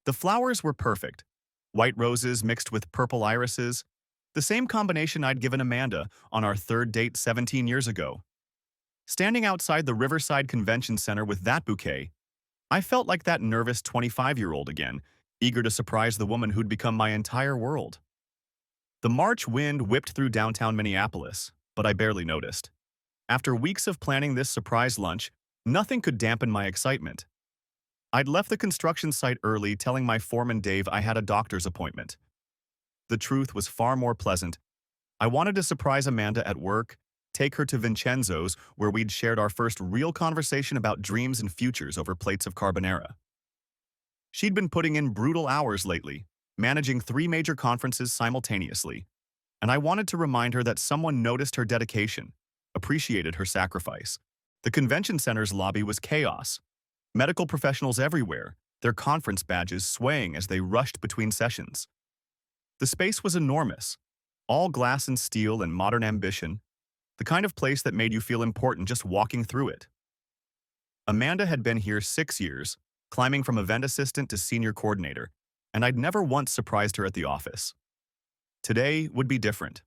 The flowers were perfect. White roses mixed with purple irises, the same combination I'd given Amanda on our third date 17 years ago. Standing outside the Riverside Convention Center with that bouquet, I felt like that nervous 25-year-old again, eager to surprise the woman who'd become my entire world. The March wind whipped through downtown Minneapolis, but I barely noticed. After weeks of planning this surprise lunch, nothing could dampen my excitement. I'd left the construction site early, telling my foreman Dave I had a doctor's appointment. The truth was far more pleasant. I wanted to surprise Amanda at work, take her to Vincenzo's, where we'd shared our first real conversation about dreams and futures over plates of carbonara. She'd been putting in brutal hours lately, managing 3 major conferences simultaneously, and I wanted to remind her that someone noticed her dedication, appreciated her sacrifice. The convention center's lobby was chaos. Medical professionals everywhere, their conference badges swaying as they rushed between sessions. The space was enormous, all glass and steel and modern ambition, the kind of place that made you feel important just walking through it. Amanda had been here 6 years, climbing from event assistant to senior coordinator, and I'd never once surprised her at the office. Today would be different.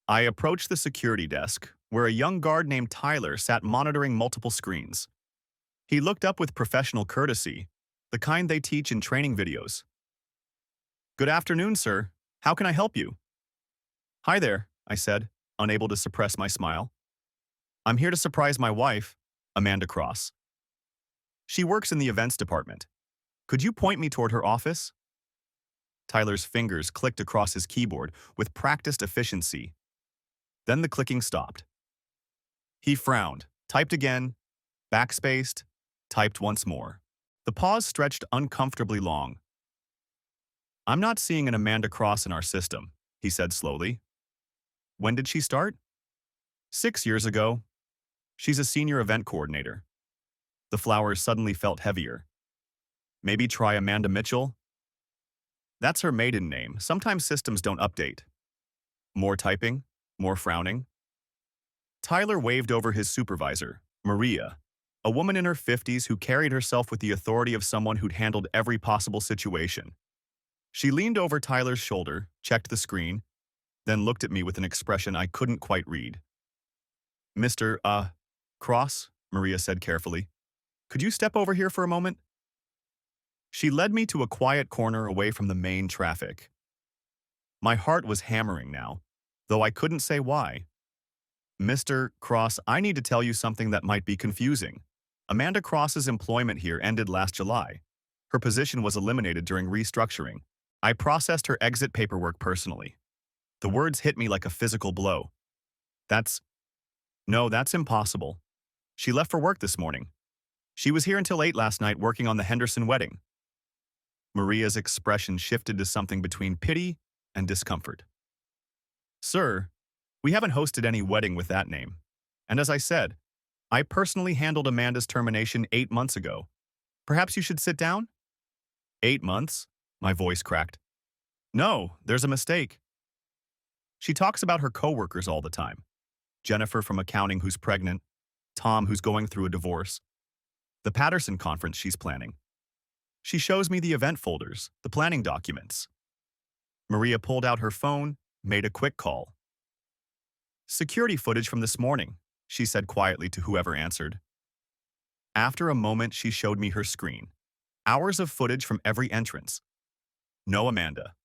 I approached the security desk, where a young guard named Tyler sat monitoring multiple screens. He looked up with professional courtesy, the kind they teach in training videos. "Good afternoon, sir. How can I help you?" "Hi there," I said, unable to suppress my smile. "I'm here to surprise my wife, Amanda Cross. She works in the events department. Could you point me toward her office?" Tyler's fingers clicked across his keyboard with practiced efficiency. Then the clicking stopped. He frowned, typed again, backspaced, typed once more. The pause stretched uncomfortably long. "I'm not seeing an Amanda Cross in our system," he said slowly. "When did she start?" "6 years ago. She's a senior event coordinator." The flowers suddenly felt heavier. "Maybe try Amanda Mitchell?" "That's her maiden name. Sometimes systems don't update." More typing, more frowning. Tyler waved over his supervisor, Maria, a woman in her 50s who carried herself with the authority of someone who'd handled every possible situation. She leaned over Tyler's shoulder, checked the screen, then looked at me with an expression I couldn't quite read. "Mr. Cross," Maria said carefully. "Could you step over here for a moment?" She led me to a quiet corner away from the main traffic. My heart was hammering now, though I couldn't say why. "Mr. Cross, I need to tell you something that might be confusing. Amanda Cross's employment here ended last July. Her position was eliminated during restructuring. I processed her exit paperwork personally." The words hit me like a physical blow. No, that's impossible. She left for work this morning. She was here until 8 last night working on the Henderson wedding." Maria's expression shifted to something between pity and discomfort. "Sir, we haven't hosted any wedding with that name. And as I said, I personally handled Amanda's termination 8 months ago. Perhaps you should sit down?" "8 months?" My voice cracked. "No, there's a mistake. She talks about her coworkers all the time. Jennifer from accounting who's pregnant, Tom who's going through a divorce, the Patterson conference she's planning. She shows me the event folders, the planning documents." Maria pulled out her phone, made a quick call. "Security footage from this morning," she said quietly to whoever answered. After a moment, she showed me her screen. Hours of footage from every entrance. No Amanda.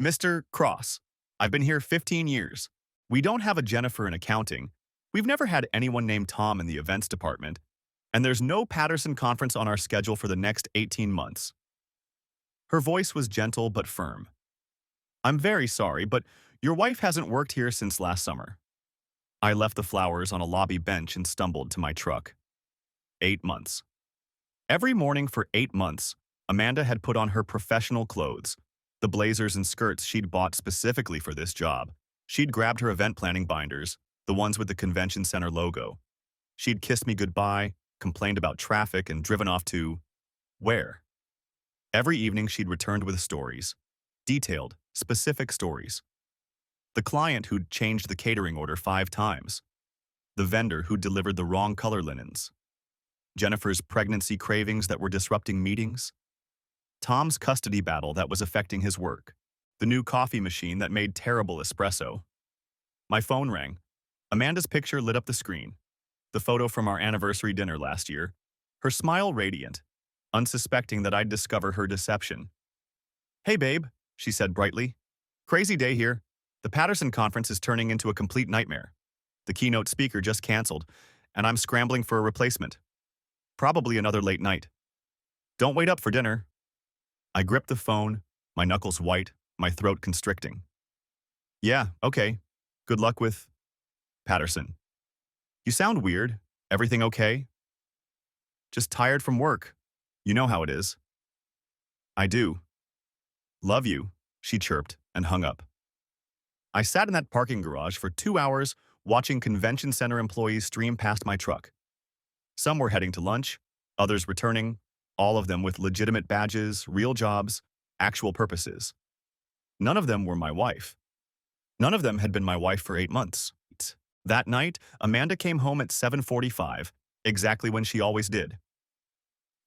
"Mr. Cross, I've been here 15 years. We don't have a Jennifer in accounting. We've never had anyone named Tom in the events department. And there's no Patterson conference on our schedule for the next 18 months. Her voice was gentle but firm. "I'm very sorry, but your wife hasn't worked here since last summer." I left the flowers on a lobby bench and stumbled to my truck. 8 months. Every morning for 8 months, Amanda had put on her professional clothes, the blazers and skirts she'd bought specifically for this job. She'd grabbed her event planning binders, the ones with the convention center logo. She'd kissed me goodbye, complained about traffic, and driven off to where? Every evening she'd returned with stories. Detailed, specific stories. The client who'd changed the catering order 5 times. The vendor who'd delivered the wrong color linens. Jennifer's pregnancy cravings that were disrupting meetings. Tom's custody battle that was affecting his work, the new coffee machine that made terrible espresso. My phone rang. Amanda's picture lit up the screen, the photo from our anniversary dinner last year, her smile radiant, unsuspecting that I'd discover her deception. "Hey, babe," she said brightly. "Crazy day here. The Patterson conference is turning into a complete nightmare. The keynote speaker just canceled, and I'm scrambling for a replacement. Probably another late night. Don't wait up for dinner." I gripped the phone, my knuckles white, my throat constricting. "Yeah, okay. Good luck with Patterson. You sound weird. Everything okay?" "Just tired from work. You know how it is." "I do. Love you," she chirped and hung up. I sat in that parking garage for 2 hours watching convention center employees stream past my truck. Some were heading to lunch, others returning, all of them with legitimate badges, real jobs, actual purposes. None of them were my wife. None of them had been my wife for 8 months. That night, Amanda came home at 7:45, exactly when she always did.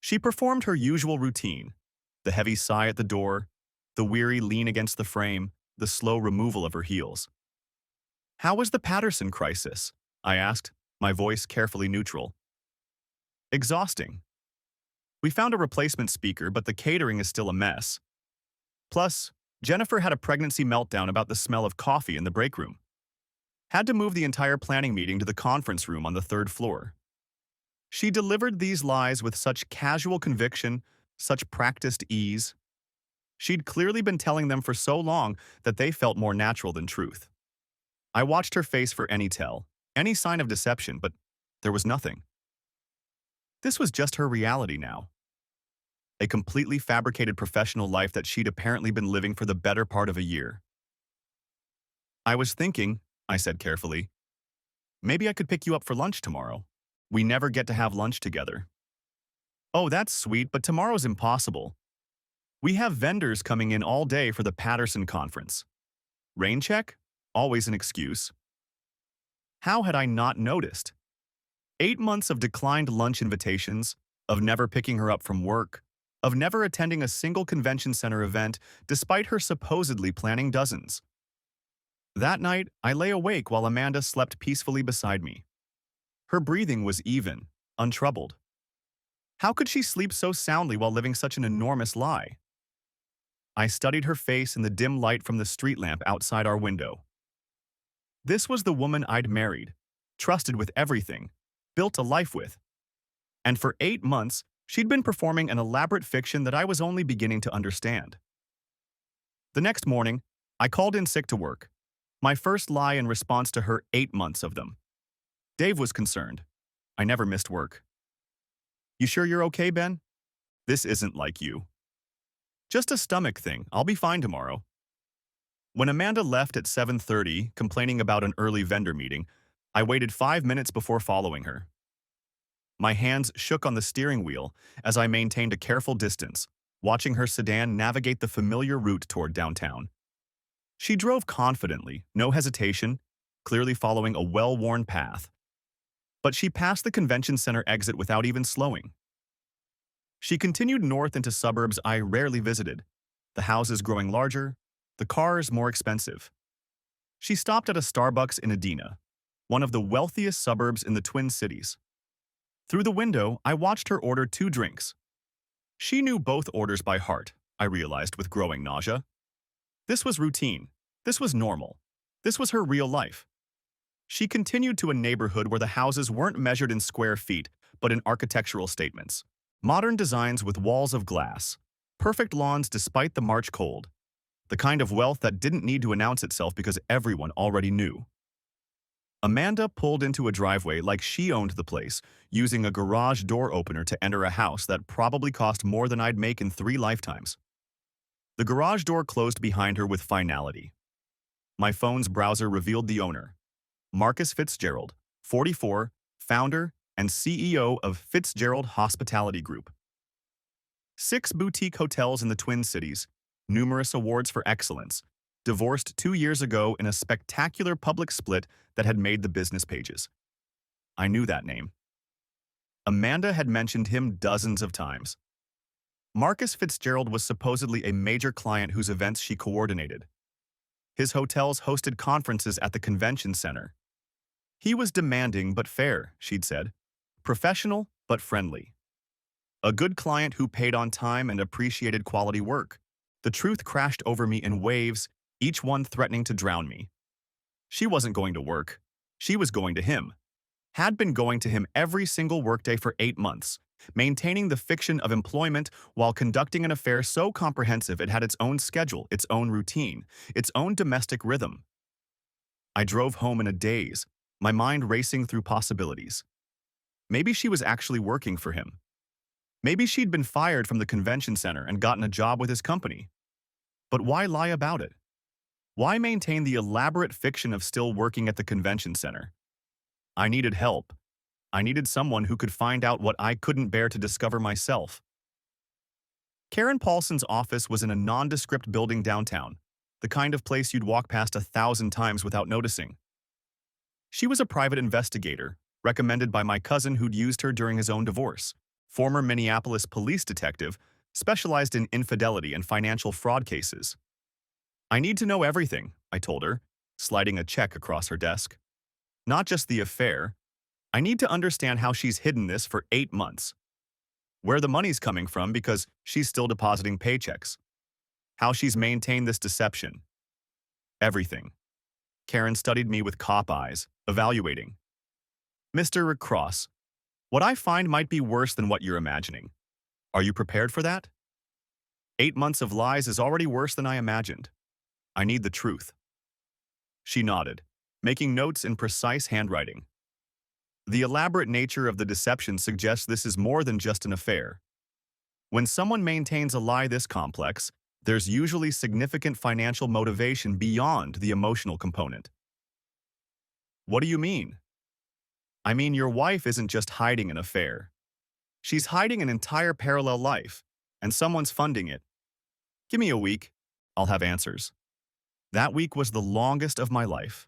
She performed her usual routine, the heavy sigh at the door, the weary lean against the frame, the slow removal of her heels. "How was the Patterson crisis?" I asked, my voice carefully neutral. "Exhausting. We found a replacement speaker, but the catering is still a mess. Plus, Jennifer had a pregnancy meltdown about the smell of coffee in the break room. Had to move the entire planning meeting to the conference room on the third floor." She delivered these lies with such casual conviction, such practiced ease. She'd clearly been telling them for so long that they felt more natural than truth. I watched her face for any tell, any sign of deception, but there was nothing. This was just her reality now. A completely fabricated professional life that she'd apparently been living for the better part of a year. "I was thinking," I said carefully, "maybe I could pick you up for lunch tomorrow. We never get to have lunch together." "Oh, that's sweet, but tomorrow's impossible. We have vendors coming in all day for the Patterson conference. Rain check? Always an excuse." How had I not noticed? 8 months of declined lunch invitations, of never picking her up from work, of never attending a single convention center event despite her supposedly planning dozens. That night, I lay awake while Amanda slept peacefully beside me. Her breathing was even, untroubled. How could she sleep so soundly while living such an enormous lie? I studied her face in the dim light from the street lamp outside our window. This was the woman I'd married, trusted with everything, built a life with. And for 8 months, she'd been performing an elaborate fiction that I was only beginning to understand. The next morning, I called in sick to work, my first lie in response to her 8 months of them. Dave was concerned. I never missed work. "You sure you're okay, Ben? This isn't like you." "Just a stomach thing. I'll be fine tomorrow." When Amanda left at 7:30, complaining about an early vendor meeting, I waited 5 minutes before following her. My hands shook on the steering wheel as I maintained a careful distance, watching her sedan navigate the familiar route toward downtown. She drove confidently, no hesitation, clearly following a well-worn path. But she passed the convention center exit without even slowing. She continued north into suburbs I rarely visited, the houses growing larger, the cars more expensive. She stopped at a Starbucks in Edina, one of the wealthiest suburbs in the Twin Cities. Through the window, I watched her order 2 drinks. She knew both orders by heart, I realized with growing nausea. This was routine. This was normal. This was her real life. She continued to a neighborhood where the houses weren't measured in square feet, but in architectural statements. Modern designs with walls of glass, perfect lawns despite the March cold, the kind of wealth that didn't need to announce itself because everyone already knew. Amanda pulled into a driveway like she owned the place, using a garage door opener to enter a house that probably cost more than I'd make in 3 lifetimes. The garage door closed behind her with finality. My phone's browser revealed the owner, Marcus Fitzgerald, 44, founder and CEO of Fitzgerald Hospitality Group. 6 boutique hotels in the Twin Cities, numerous awards for excellence, divorced 2 years ago in a spectacular public split that had made the business pages. I knew that name. Amanda had mentioned him dozens of times. Marcus Fitzgerald was supposedly a major client whose events she coordinated. His hotels hosted conferences at the convention center. He was demanding but fair, she'd said. Professional but friendly. A good client who paid on time and appreciated quality work. The truth crashed over me in waves, each one threatening to drown me. She wasn't going to work. She was going to him. Had been going to him every single workday for 8 months, maintaining the fiction of employment while conducting an affair so comprehensive it had its own schedule, its own routine, its own domestic rhythm. I drove home in a daze, my mind racing through possibilities. Maybe she was actually working for him. Maybe she'd been fired from the convention center and gotten a job with his company. But why lie about it? Why maintain the elaborate fiction of still working at the convention center? I needed help. I needed someone who could find out what I couldn't bear to discover myself. Karen Paulson's office was in a nondescript building downtown, the kind of place you'd walk past 1,000 times without noticing. She was a private investigator, recommended by my cousin who'd used her during his own divorce, former Minneapolis police detective, specialized in infidelity and financial fraud cases. I need to know everything, I told her, sliding a check across her desk. Not just the affair. I need to understand how she's hidden this for 8 months. Where the money's coming from because she's still depositing paychecks. How she's maintained this deception. Everything. Karen studied me with cop eyes, evaluating. Mr. Cross, what I find might be worse than what you're imagining. Are you prepared for that? 8 months of lies is already worse than I imagined. I need the truth. She nodded, making notes in precise handwriting. The elaborate nature of the deception suggests this is more than just an affair. When someone maintains a lie this complex, there's usually significant financial motivation beyond the emotional component. What do you mean? I mean, your wife isn't just hiding an affair. She's hiding an entire parallel life, and someone's funding it. Give me a week. I'll have answers. That week was the longest of my life.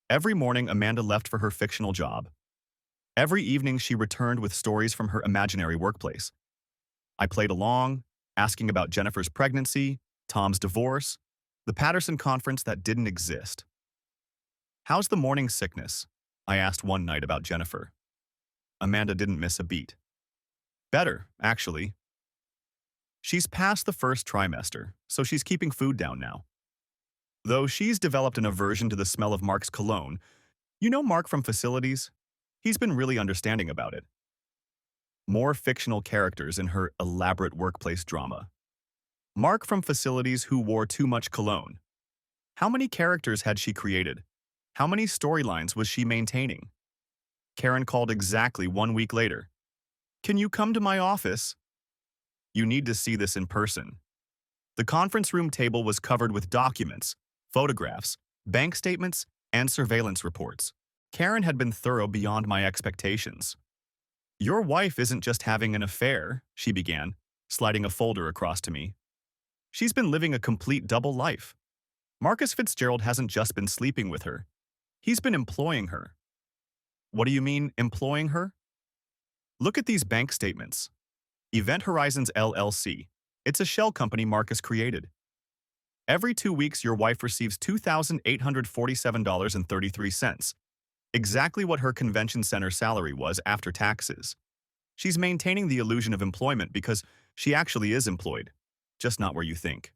Every morning, Amanda left for her fictional job. Every evening, she returned with stories from her imaginary workplace. I played along, asking about Jennifer's pregnancy, Tom's divorce, the Patterson conference that didn't exist. How's the morning sickness? I asked one night about Jennifer. Amanda didn't miss a beat. Better, actually. She's past the first trimester, so she's keeping food down now. Though she's developed an aversion to the smell of Mark's cologne, you know Mark from Facilities? He's been really understanding about it. More fictional characters in her elaborate workplace drama. Mark from Facilities who wore too much cologne. How many characters had she created? How many storylines was she maintaining? Karen called exactly 1 week later. Can you come to my office? You need to see this in person. The conference room table was covered with documents, photographs, bank statements, and surveillance reports. Karen had been thorough beyond my expectations. Your wife isn't just having an affair, she began, sliding a folder across to me. She's been living a complete double life. Marcus Fitzgerald hasn't just been sleeping with her. He's been employing her. What do you mean, employing her? Look at these bank statements. Event Horizons LLC. It's a shell company Marcus created. Every 2 weeks, your wife receives $2,847.33, exactly what her convention center salary was after taxes. She's maintaining the illusion of employment because she actually is employed, just not where you think.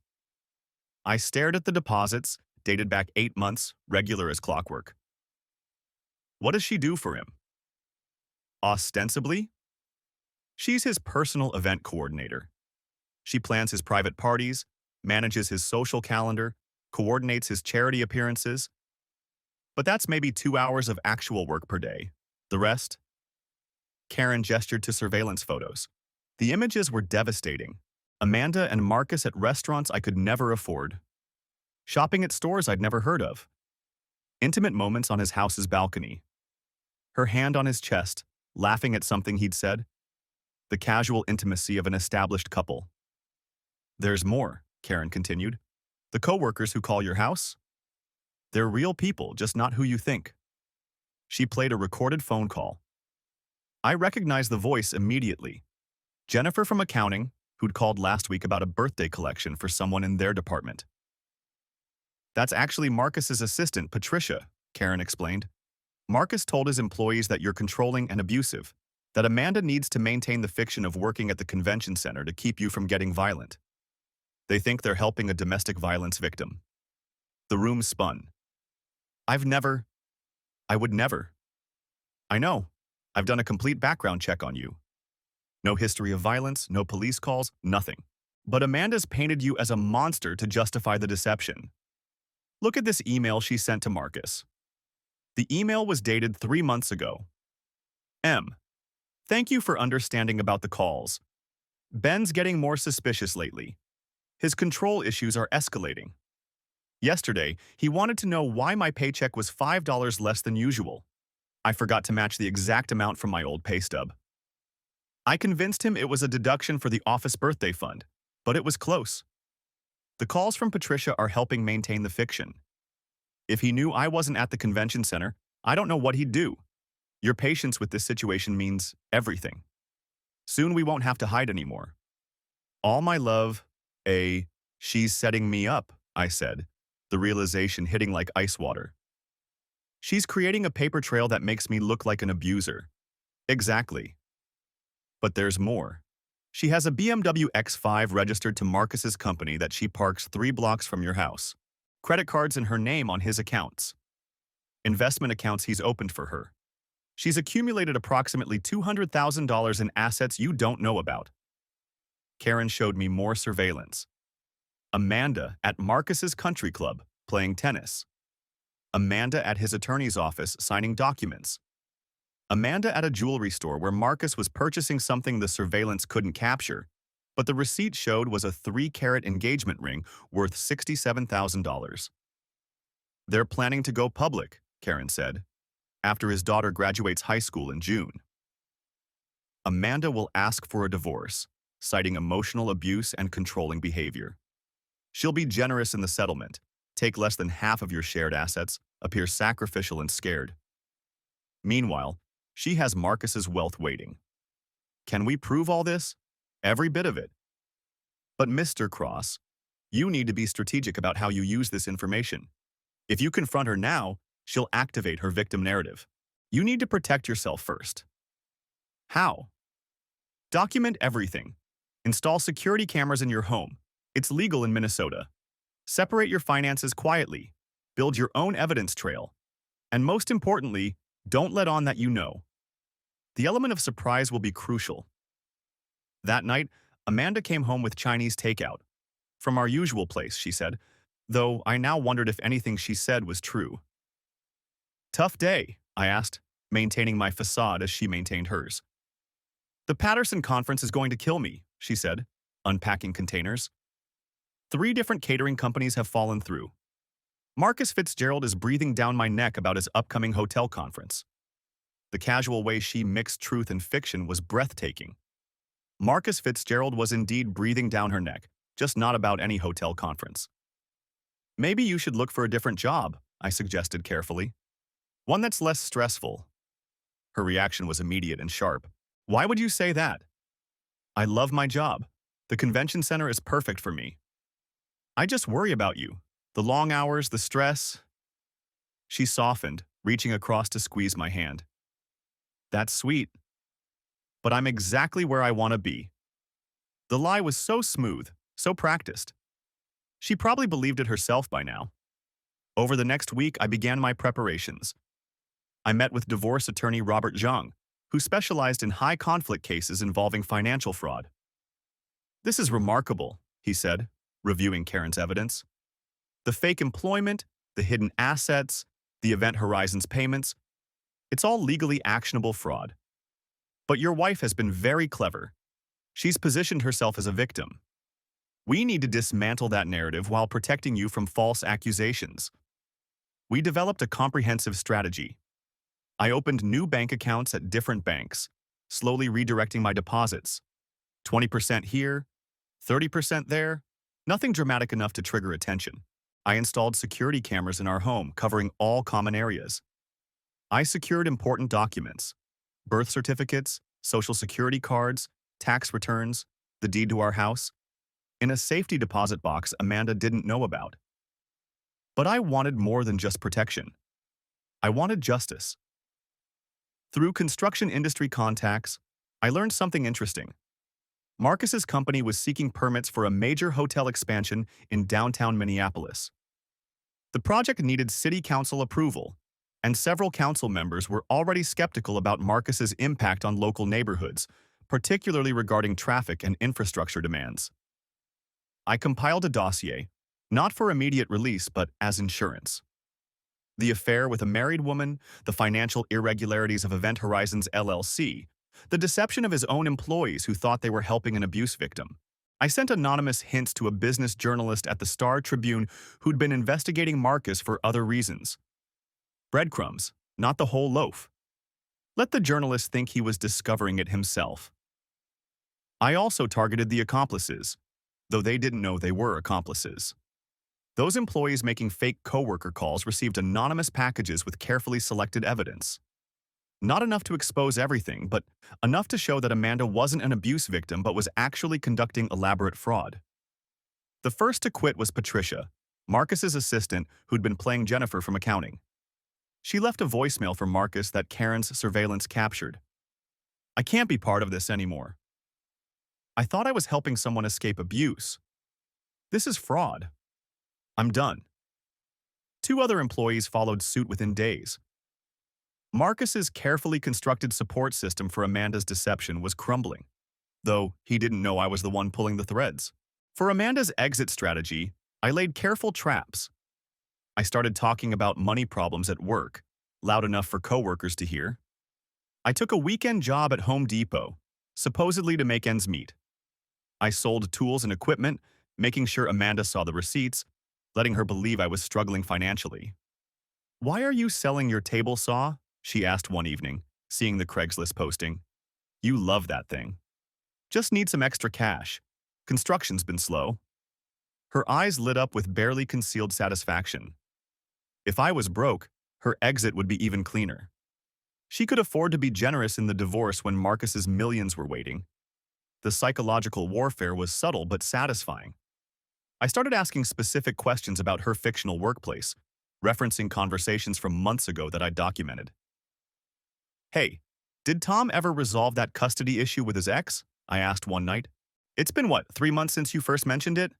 I stared at the deposits, dated back 8 months, regular as clockwork. What does she do for him? Ostensibly, she's his personal event coordinator. She plans his private parties, manages his social calendar, coordinates his charity appearances. But that's maybe 2 hours of actual work per day. The rest? Karen gestured to surveillance photos. The images were devastating. Amanda and Marcus at restaurants I could never afford. Shopping at stores I'd never heard of. Intimate moments on his house's balcony. Her hand on his chest, laughing at something he'd said. The casual intimacy of an established couple. There's more, Karen continued. The coworkers who call your house? They're real people, just not who you think. She played a recorded phone call. I recognized the voice immediately. Jennifer from accounting, who'd called last week about a birthday collection for someone in their department. That's actually Marcus's assistant, Patricia, Karen explained. Marcus told his employees that you're controlling and abusive, that Amanda needs to maintain the fiction of working at the convention center to keep you from getting violent. They think they're helping a domestic violence victim. The room spun. I would never. I know. I've done a complete background check on you. No history of violence, no police calls, nothing. But Amanda's painted you as a monster to justify the deception. Look at this email she sent to Marcus. The email was dated 3 months ago. M. Thank you for understanding about the calls. Ben's getting more suspicious lately. His control issues are escalating. Yesterday, he wanted to know why my paycheck was $5 less than usual. I forgot to match the exact amount from my old pay stub. I convinced him it was a deduction for the office birthday fund, but it was close. The calls from Patricia are helping maintain the fiction. If he knew I wasn't at the convention center, I don't know what he'd do. Your patience with this situation means everything. Soon we won't have to hide anymore. All my love, she's setting me up, I said, the realization hitting like ice water. She's creating a paper trail that makes me look like an abuser. Exactly. But there's more. She has a BMW X5 registered to Marcus's company that she parks 3 blocks from your house. Credit cards in her name on his accounts. Investment accounts he's opened for her. She's accumulated approximately $200,000 in assets you don't know about. Karen showed me more surveillance. Amanda at Marcus's country club, playing tennis. Amanda at his attorney's office signing documents. Amanda at a jewelry store where Marcus was purchasing something the surveillance couldn't capture, but the receipt showed was a 3-carat engagement ring worth $67,000. They're planning to go public, Karen said, after his daughter graduates high school in June. Amanda will ask for a divorce, citing emotional abuse and controlling behavior. She'll be generous in the settlement, take less than half of your shared assets, appear sacrificial and scared. Meanwhile, she has Marcus's wealth waiting. Can we prove all this? Every bit of it. But Mr. Cross, you need to be strategic about how you use this information. If you confront her now, she'll activate her victim narrative. You need to protect yourself first. How? Document everything. Install security cameras in your home. It's legal in Minnesota. Separate your finances quietly. Build your own evidence trail. And most importantly, don't let on that you know. The element of surprise will be crucial. That night, Amanda came home with Chinese takeout. From our usual place, she said, though I now wondered if anything she said was true. Tough day, I asked, maintaining my facade as she maintained hers. The Patterson conference is going to kill me, she said, unpacking containers. 3 different catering companies have fallen through. Marcus Fitzgerald is breathing down my neck about his upcoming hotel conference. The casual way she mixed truth and fiction was breathtaking. Marcus Fitzgerald was indeed breathing down her neck, just not about any hotel conference. Maybe you should look for a different job, I suggested carefully. One that's less stressful. Her reaction was immediate and sharp. Why would you say that? I love my job. The convention center is perfect for me. I just worry about you. The long hours, the stress. She softened, reaching across to squeeze my hand. That's sweet. But I'm exactly where I want to be. The lie was so smooth, so practiced. She probably believed it herself by now. Over the next week, I began my preparations. I met with divorce attorney Robert Zhang, who specialized in high-conflict cases involving financial fraud. This is remarkable, he said, reviewing Karen's evidence. The fake employment, the hidden assets, the Event Horizons payments, it's all legally actionable fraud. But your wife has been very clever. She's positioned herself as a victim. We need to dismantle that narrative while protecting you from false accusations. We developed a comprehensive strategy. I opened new bank accounts at different banks, slowly redirecting my deposits. 20% here, 30% there, nothing dramatic enough to trigger attention. I installed security cameras in our home, covering all common areas. I secured important documents, birth certificates, social security cards, tax returns, the deed to our house, in a safety deposit box Amanda didn't know about. But I wanted more than just protection. I wanted justice. Through construction industry contacts, I learned something interesting. Marcus's company was seeking permits for a major hotel expansion in downtown Minneapolis. The project needed city council approval, and several council members were already skeptical about Marcus's impact on local neighborhoods, particularly regarding traffic and infrastructure demands. I compiled a dossier, not for immediate release but as insurance. The affair with a married woman, the financial irregularities of Event Horizons LLC, the deception of his own employees who thought they were helping an abuse victim. I sent anonymous hints to a business journalist at the Star Tribune who'd been investigating Marcus for other reasons. Breadcrumbs, not the whole loaf. Let the journalist think he was discovering it himself. I also targeted the accomplices, though they didn't know they were accomplices. Those employees making fake coworker calls received anonymous packages with carefully selected evidence. Not enough to expose everything, but enough to show that Amanda wasn't an abuse victim but was actually conducting elaborate fraud. The first to quit was Patricia, Marcus's assistant who'd been playing Jennifer from accounting. She left a voicemail for Marcus that Karen's surveillance captured. "I can't be part of this anymore. I thought I was helping someone escape abuse. This is fraud. I'm done." 2 other employees followed suit within days. Marcus's carefully constructed support system for Amanda's deception was crumbling, though he didn't know I was the one pulling the threads. For Amanda's exit strategy, I laid careful traps. I started talking about money problems at work, loud enough for coworkers to hear. I took a weekend job at Home Depot, supposedly to make ends meet. I sold tools and equipment, making sure Amanda saw the receipts, letting her believe I was struggling financially. "Why are you selling your table saw?" she asked one evening, seeing the Craigslist posting. "You love that thing. Just need some extra cash. Construction's been slow." Her eyes lit up with barely concealed satisfaction. If I was broke, her exit would be even cleaner. She could afford to be generous in the divorce when Marcus's millions were waiting. The psychological warfare was subtle but satisfying. I started asking specific questions about her fictional workplace, referencing conversations from months ago that I'd documented. "Hey, did Tom ever resolve that custody issue with his ex?" I asked one night. "It's been, 3 months since you first mentioned it?"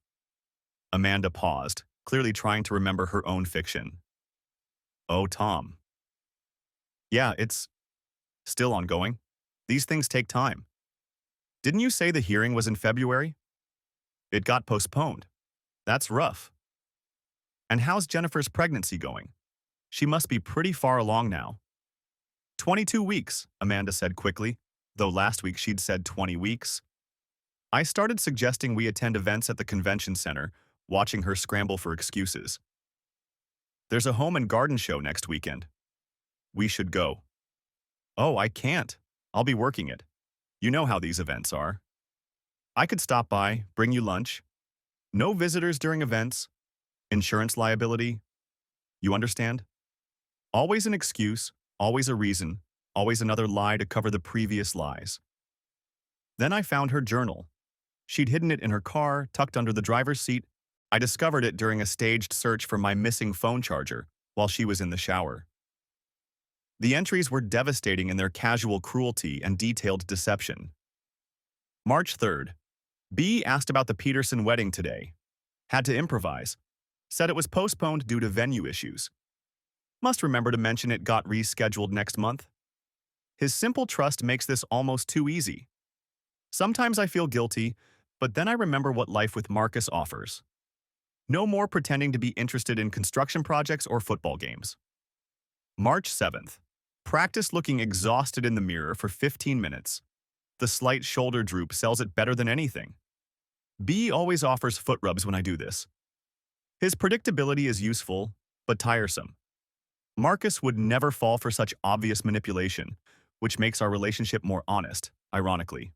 Amanda paused, clearly trying to remember her own fiction. "Oh, Tom. Yeah, it's still ongoing. These things take time. Didn't you say the hearing was in February? It got postponed. That's rough. And how's Jennifer's pregnancy going? She must be pretty far along now." 22 weeks, Amanda said quickly, though last week she'd said 20 weeks. I started suggesting we attend events at the convention center, watching her scramble for excuses. "There's a home and garden show next weekend. We should go." "Oh, I can't. I'll be working it. You know how these events are." "I could stop by, bring you lunch. No visitors during events. Insurance liability. You understand? Always an excuse, always a reason, always another lie to cover the previous lies." Then I found her journal. She'd hidden it in her car, tucked under the driver's seat. I discovered it during a staged search for my missing phone charger while she was in the shower. The entries were devastating in their casual cruelty and detailed deception. March 3rd. B asked about the Peterson wedding today. Had to improvise. Said it was postponed due to venue issues. Must remember to mention it got rescheduled next month. His simple trust makes this almost too easy. Sometimes I feel guilty, but then I remember what life with Marcus offers. No more pretending to be interested in construction projects or football games. March 7th. Practice looking exhausted in the mirror for 15 minutes. The slight shoulder droop sells it better than anything. B always offers foot rubs when I do this. His predictability is useful, but tiresome. Marcus would never fall for such obvious manipulation, which makes our relationship more honest, ironically.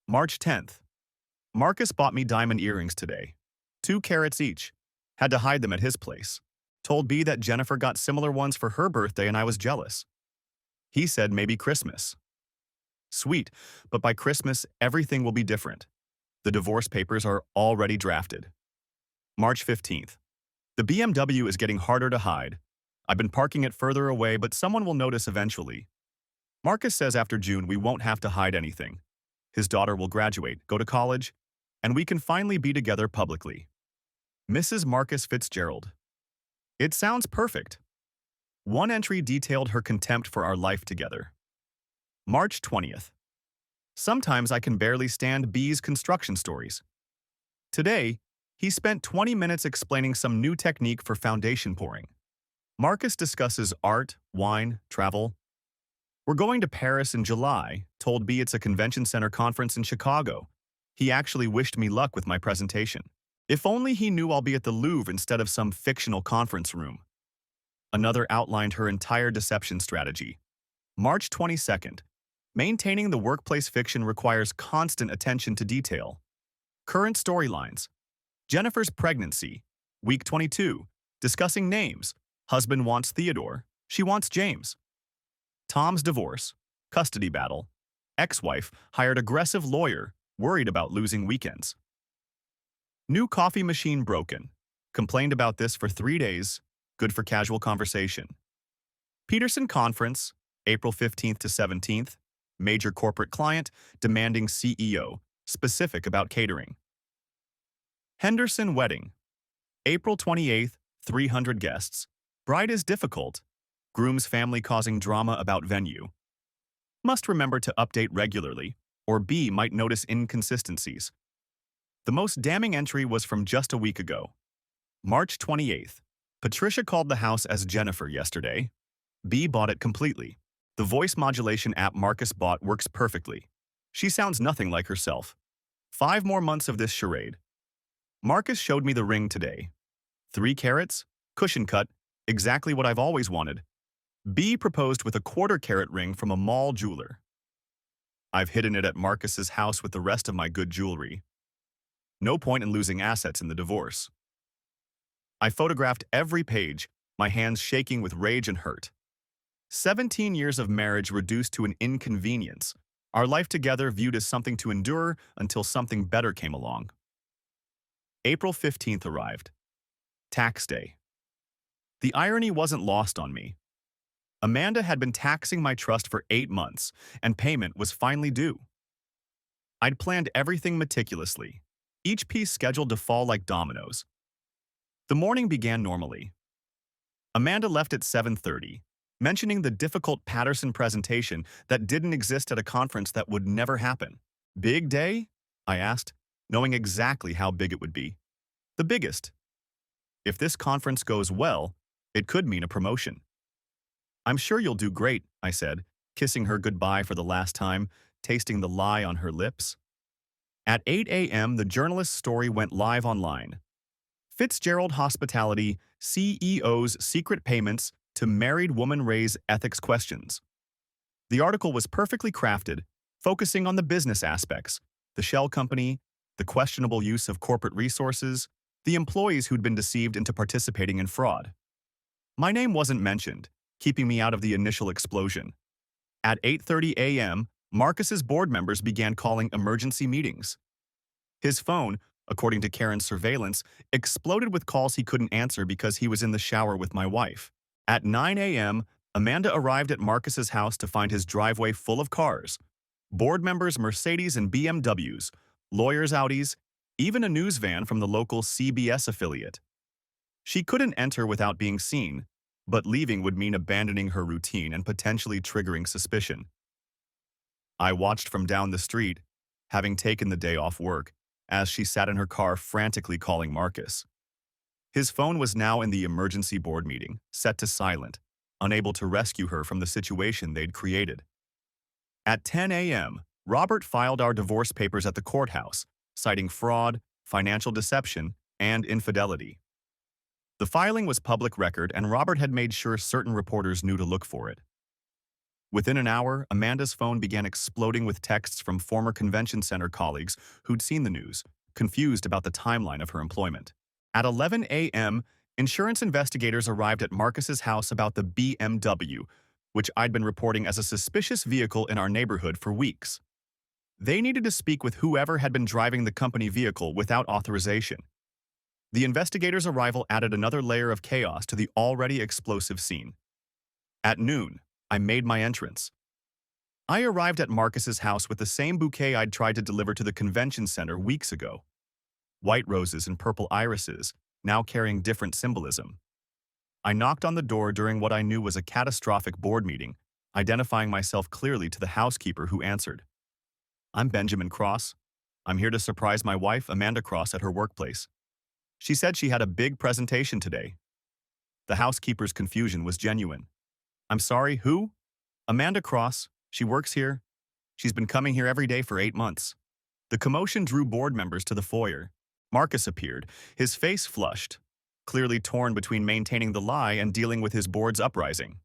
March 10th. Marcus bought me diamond earrings today. 2 carats each. Had to hide them at his place. Told B that Jennifer got similar ones for her birthday and I was jealous. He said maybe Christmas. Sweet, but by Christmas, everything will be different. The divorce papers are already drafted. March 15th. The BMW is getting harder to hide. I've been parking it further away, but someone will notice eventually. Marcus says after June we won't have to hide anything. His daughter will graduate, go to college, and we can finally be together publicly. Mrs. Marcus Fitzgerald. It sounds perfect. One entry detailed her contempt for our life together. March 20th. Sometimes I can barely stand B's construction stories. Today, he spent 20 minutes explaining some new technique for foundation pouring. Marcus discusses art, wine, travel. We're going to Paris in July, told B it's a convention center conference in Chicago. He actually wished me luck with my presentation. If only he knew I'll be at the Louvre instead of some fictional conference room. Another outlined her entire deception strategy. March 22nd. Maintaining the workplace fiction requires constant attention to detail. Current storylines. Jennifer's pregnancy. Week 22. Discussing names. Husband wants Theodore. She wants James. Tom's divorce. Custody battle. Ex-wife hired aggressive lawyer, worried about losing weekends. New coffee machine broken. Complained about this for 3 days. Good for casual conversation. Peterson Conference, April 15th to 17th. Major corporate client demanding CEO, specific about catering. Henderson Wedding, April 28th, 300 guests. Bride is difficult. Groom's family causing drama about venue. Must remember to update regularly, or B might notice inconsistencies. The most damning entry was from just a week ago. March 28th. Patricia called the house as Jennifer yesterday. B bought it completely. The voice modulation app Marcus bought works perfectly. She sounds nothing like herself. 5 more months of this charade. Marcus showed me the ring today. 3 carats, cushion cut, exactly what I've always wanted. B proposed with a 1/4 carat ring from a mall jeweler. I've hidden it at Marcus's house with the rest of my good jewelry. No point in losing assets in the divorce. I photographed every page, my hands shaking with rage and hurt. 17 years of marriage reduced to an inconvenience, our life together viewed as something to endure until something better came along. April 15th arrived. Tax day. The irony wasn't lost on me. Amanda had been taxing my trust for 8 months, and payment was finally due. I'd planned everything meticulously, each piece scheduled to fall like dominoes. The morning began normally. Amanda left at 7:30, mentioning the difficult Patterson presentation that didn't exist at a conference that would never happen. Big day? I asked, knowing exactly how big it would be. The biggest. If this conference goes well, it could mean a promotion. I'm sure you'll do great, I said, kissing her goodbye for the last time, tasting the lie on her lips. At 8 a.m., the journalist's story went live online. Fitzgerald Hospitality, CEO's secret payments to married woman raise ethics questions. The article was perfectly crafted, focusing on the business aspects, the shell company, the questionable use of corporate resources, the employees who'd been deceived into participating in fraud. My name wasn't mentioned, keeping me out of the initial explosion. At 8:30 a.m., Marcus's board members began calling emergency meetings. His phone, according to Karen's surveillance, exploded with calls he couldn't answer because he was in the shower with my wife. At 9 a.m., Amanda arrived at Marcus's house to find his driveway full of cars. Board members' Mercedes and BMWs, lawyers' Audis, even a news van from the local CBS affiliate. She couldn't enter without being seen, but leaving would mean abandoning her routine and potentially triggering suspicion. I watched from down the street, having taken the day off work, as she sat in her car frantically calling Marcus. His phone was now in the emergency board meeting, set to silent, unable to rescue her from the situation they'd created. At 10 a.m., Robert filed our divorce papers at the courthouse, citing fraud, financial deception, and infidelity. The filing was public record, and Robert had made sure certain reporters knew to look for it. Within an hour, Amanda's phone began exploding with texts from former convention center colleagues who'd seen the news, confused about the timeline of her employment. At 11 a.m., insurance investigators arrived at Marcus's house about the BMW, which I'd been reporting as a suspicious vehicle in our neighborhood for weeks. They needed to speak with whoever had been driving the company vehicle without authorization. The investigators' arrival added another layer of chaos to the already explosive scene. At noon, I made my entrance. I arrived at Marcus's house with the same bouquet I'd tried to deliver to the convention center weeks ago. White roses and purple irises, now carrying different symbolism. I knocked on the door during what I knew was a catastrophic board meeting, identifying myself clearly to the housekeeper who answered. I'm Benjamin Cross. I'm here to surprise my wife, Amanda Cross, at her workplace. She said she had a big presentation today. The housekeeper's confusion was genuine. I'm sorry, who? Amanda Cross. She works here. She's been coming here every day for 8 months. The commotion drew board members to the foyer. Marcus appeared, his face flushed, clearly torn between maintaining the lie and dealing with his board's uprising.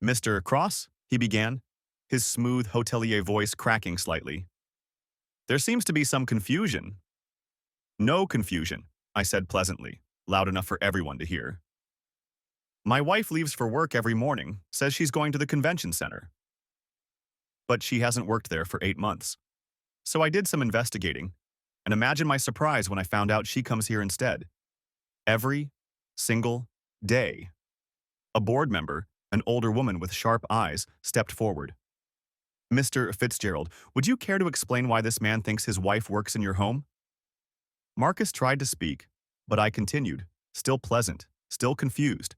Mr. Cross, he began, his smooth hotelier voice cracking slightly. There seems to be some confusion. No confusion, I said pleasantly, loud enough for everyone to hear. My wife leaves for work every morning, says she's going to the convention center. But she hasn't worked there for 8 months. So I did some investigating, and imagine my surprise when I found out she comes here instead. Every single day. A board member, an older woman with sharp eyes, stepped forward. Mr. Fitzgerald, would you care to explain why this man thinks his wife works in your home? Marcus tried to speak, but I continued, still pleasant, still confused,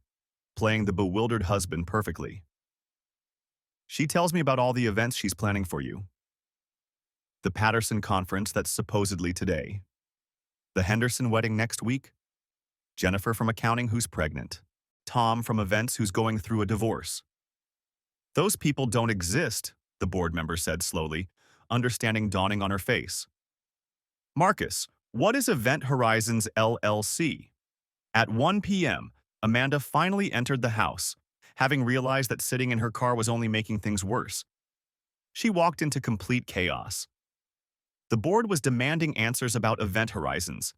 playing the bewildered husband perfectly. She tells me about all the events she's planning for you. The Patterson conference that's supposedly today. The Henderson wedding next week. Jennifer from accounting who's pregnant. Tom from events who's going through a divorce. Those people don't exist, the board member said slowly, understanding dawning on her face. Marcus, what is Event Horizons LLC? At 1 p.m., Amanda finally entered the house, having realized that sitting in her car was only making things worse. She walked into complete chaos. The board was demanding answers about Event Horizons.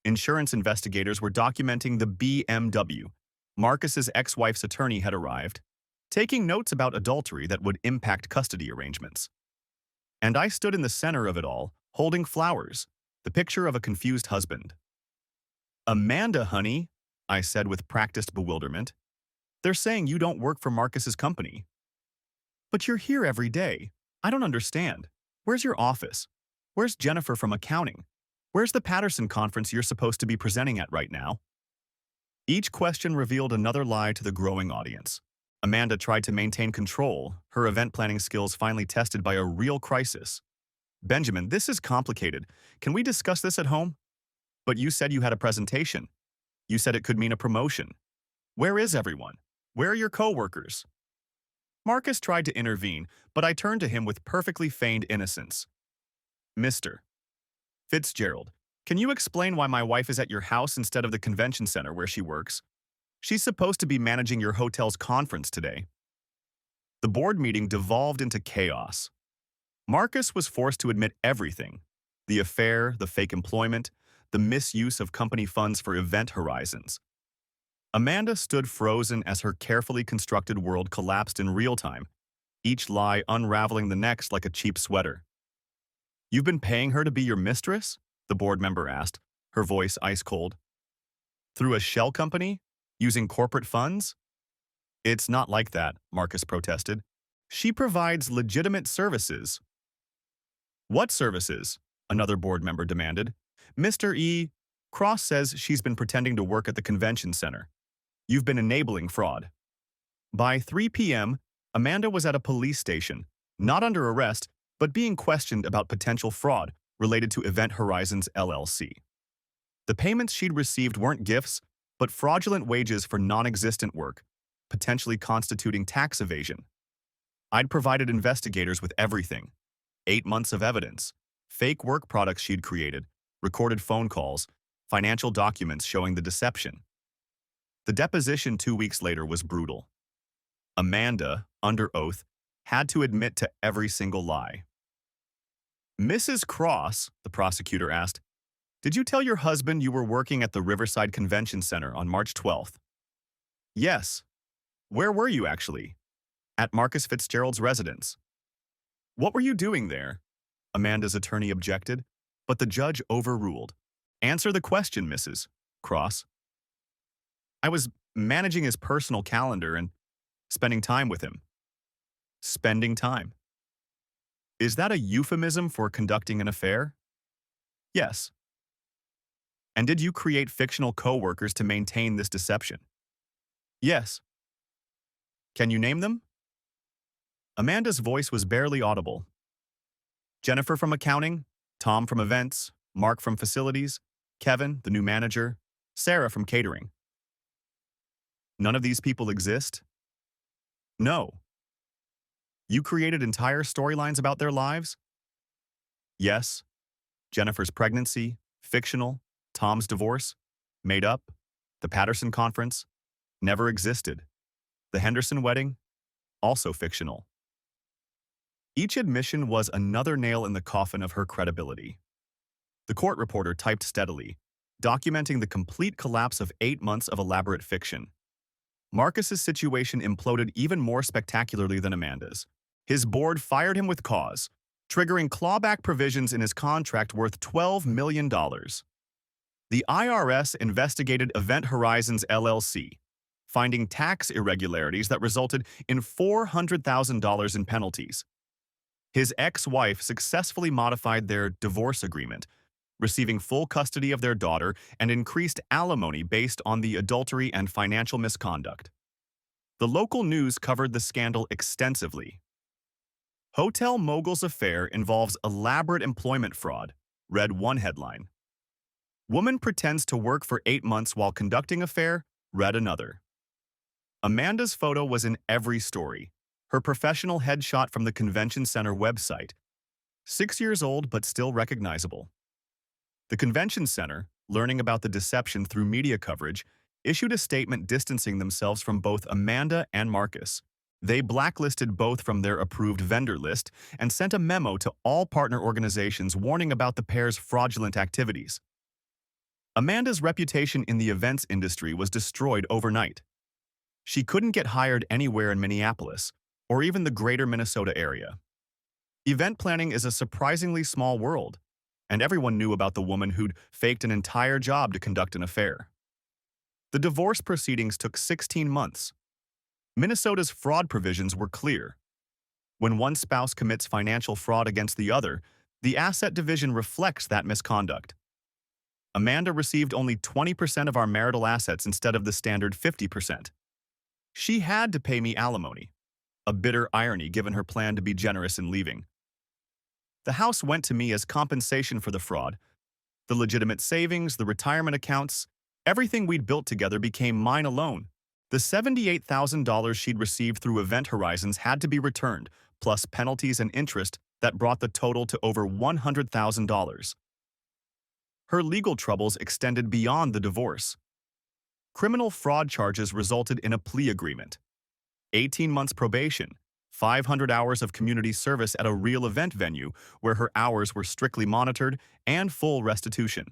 Insurance investigators were documenting the BMW. Marcus's ex-wife's attorney had arrived, taking notes about adultery that would impact custody arrangements. And I stood in the center of it all, holding flowers, the picture of a confused husband. Amanda, honey, I said with practiced bewilderment. They're saying you don't work for Marcus's company. But you're here every day. I don't understand. Where's your office? Where's Jennifer from accounting? Where's the Patterson conference you're supposed to be presenting at right now? Each question revealed another lie to the growing audience. Amanda tried to maintain control, her event planning skills finally tested by a real crisis. Benjamin, this is complicated. Can we discuss this at home? But you said you had a presentation. You said it could mean a promotion. Where is everyone? Where are your co-workers? Marcus tried to intervene, but I turned to him with perfectly feigned innocence. Mr. Fitzgerald, can you explain why my wife is at your house instead of the convention center where she works? She's supposed to be managing your hotel's conference today. The board meeting devolved into chaos. Marcus was forced to admit everything: the affair, the fake employment, the misuse of company funds for Event Horizons. Amanda stood frozen as her carefully constructed world collapsed in real time, each lie unraveling the next like a cheap sweater. You've been paying her to be your mistress? The board member asked, her voice ice cold. Through a shell company? Using corporate funds? It's not like that, Marcus protested. She provides legitimate services. What services? Another board member demanded. Mr. E. Cross says she's been pretending to work at the convention center. You've been enabling fraud. By 3 p.m., Amanda was at a police station, not under arrest, but being questioned about potential fraud related to Event Horizons LLC. The payments she'd received weren't gifts, but fraudulent wages for non-existent work, potentially constituting tax evasion. I'd provided investigators with everything: 8 months of evidence, fake work products she'd created, recorded phone calls, financial documents showing the deception. The deposition 2 weeks later was brutal. Amanda, under oath, had to admit to every single lie. Mrs. Cross, the prosecutor asked, did you tell your husband you were working at the Riverside Convention Center on March 12th? Yes. Where were you actually? At Marcus Fitzgerald's residence. What were you doing there? Amanda's attorney objected, but the judge overruled. Answer the question, Mrs. Cross. I was managing his personal calendar and spending time with him. Spending time. Is that a euphemism for conducting an affair? Yes. And did you create fictional co-workers to maintain this deception? Yes. Can you name them? Amanda's voice was barely audible. Jennifer from accounting, Tom from events, Mark from facilities, Kevin, the new manager, Sarah from catering. None of these people exist? No. You created entire storylines about their lives? Yes. Jennifer's pregnancy, fictional. Tom's divorce, made up. The Patterson conference, never existed. The Henderson wedding, also fictional. Each admission was another nail in the coffin of her credibility. The court reporter typed steadily, documenting the complete collapse of 8 months of elaborate fiction. Marcus's situation imploded even more spectacularly than Amanda's. His board fired him with cause, triggering clawback provisions in his contract worth $12 million. The IRS investigated Event Horizons LLC, finding tax irregularities that resulted in $400,000 in penalties. His ex-wife successfully modified their divorce agreement, receiving full custody of their daughter and increased alimony based on the adultery and financial misconduct. The local news covered the scandal extensively. Hotel mogul's affair involves elaborate employment fraud, read one headline. Woman pretends to work for 8 months while conducting affair, read another. Amanda's photo was in every story, her professional headshot from the convention center website. 6 years old but still recognizable. The convention center, learning about the deception through media coverage, issued a statement distancing themselves from both Amanda and Marcus. They blacklisted both from their approved vendor list and sent a memo to all partner organizations warning about the pair's fraudulent activities. Amanda's reputation in the events industry was destroyed overnight. She couldn't get hired anywhere in Minneapolis, or even the greater Minnesota area. Event planning is a surprisingly small world, and everyone knew about the woman who'd faked an entire job to conduct an affair. The divorce proceedings took 16 months. Minnesota's fraud provisions were clear. When one spouse commits financial fraud against the other, the asset division reflects that misconduct. Amanda received only 20% of our marital assets instead of the standard 50%. She had to pay me alimony, a bitter irony given her plan to be generous in leaving. The house went to me as compensation for the fraud. The legitimate savings, the retirement accounts, everything we'd built together became mine alone. The $78,000 she'd received through Event Horizons had to be returned, plus penalties and interest that brought the total to over $100,000. Her legal troubles extended beyond the divorce. Criminal fraud charges resulted in a plea agreement, 18 months probation, 500 hours of community service at a real event venue where her hours were strictly monitored, and full restitution.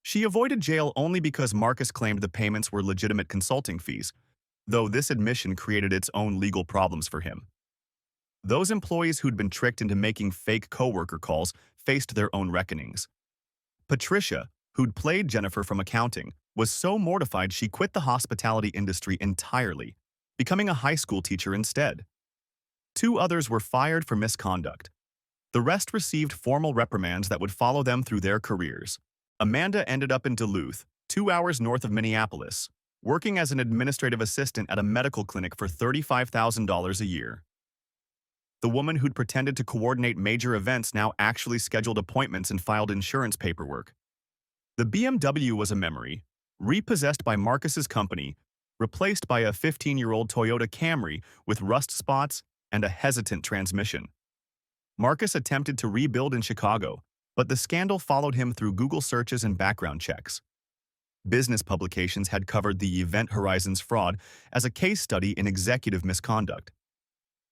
She avoided jail only because Marcus claimed the payments were legitimate consulting fees, though this admission created its own legal problems for him. Those employees who'd been tricked into making fake coworker calls faced their own reckonings. Patricia, who'd played Jennifer from accounting, was so mortified she quit the hospitality industry entirely, becoming a high school teacher instead. 2 others were fired for misconduct. The rest received formal reprimands that would follow them through their careers. Amanda ended up in Duluth, 2 hours north of Minneapolis, working as an administrative assistant at a medical clinic for $35,000 a year. The woman who'd pretended to coordinate major events now actually scheduled appointments and filed insurance paperwork. The BMW was a memory, repossessed by Marcus's company, replaced by a 15-year-old Toyota Camry with rust spots and a hesitant transmission. Marcus attempted to rebuild in Chicago, but the scandal followed him through Google searches and background checks. Business publications had covered the Event Horizons fraud as a case study in executive misconduct.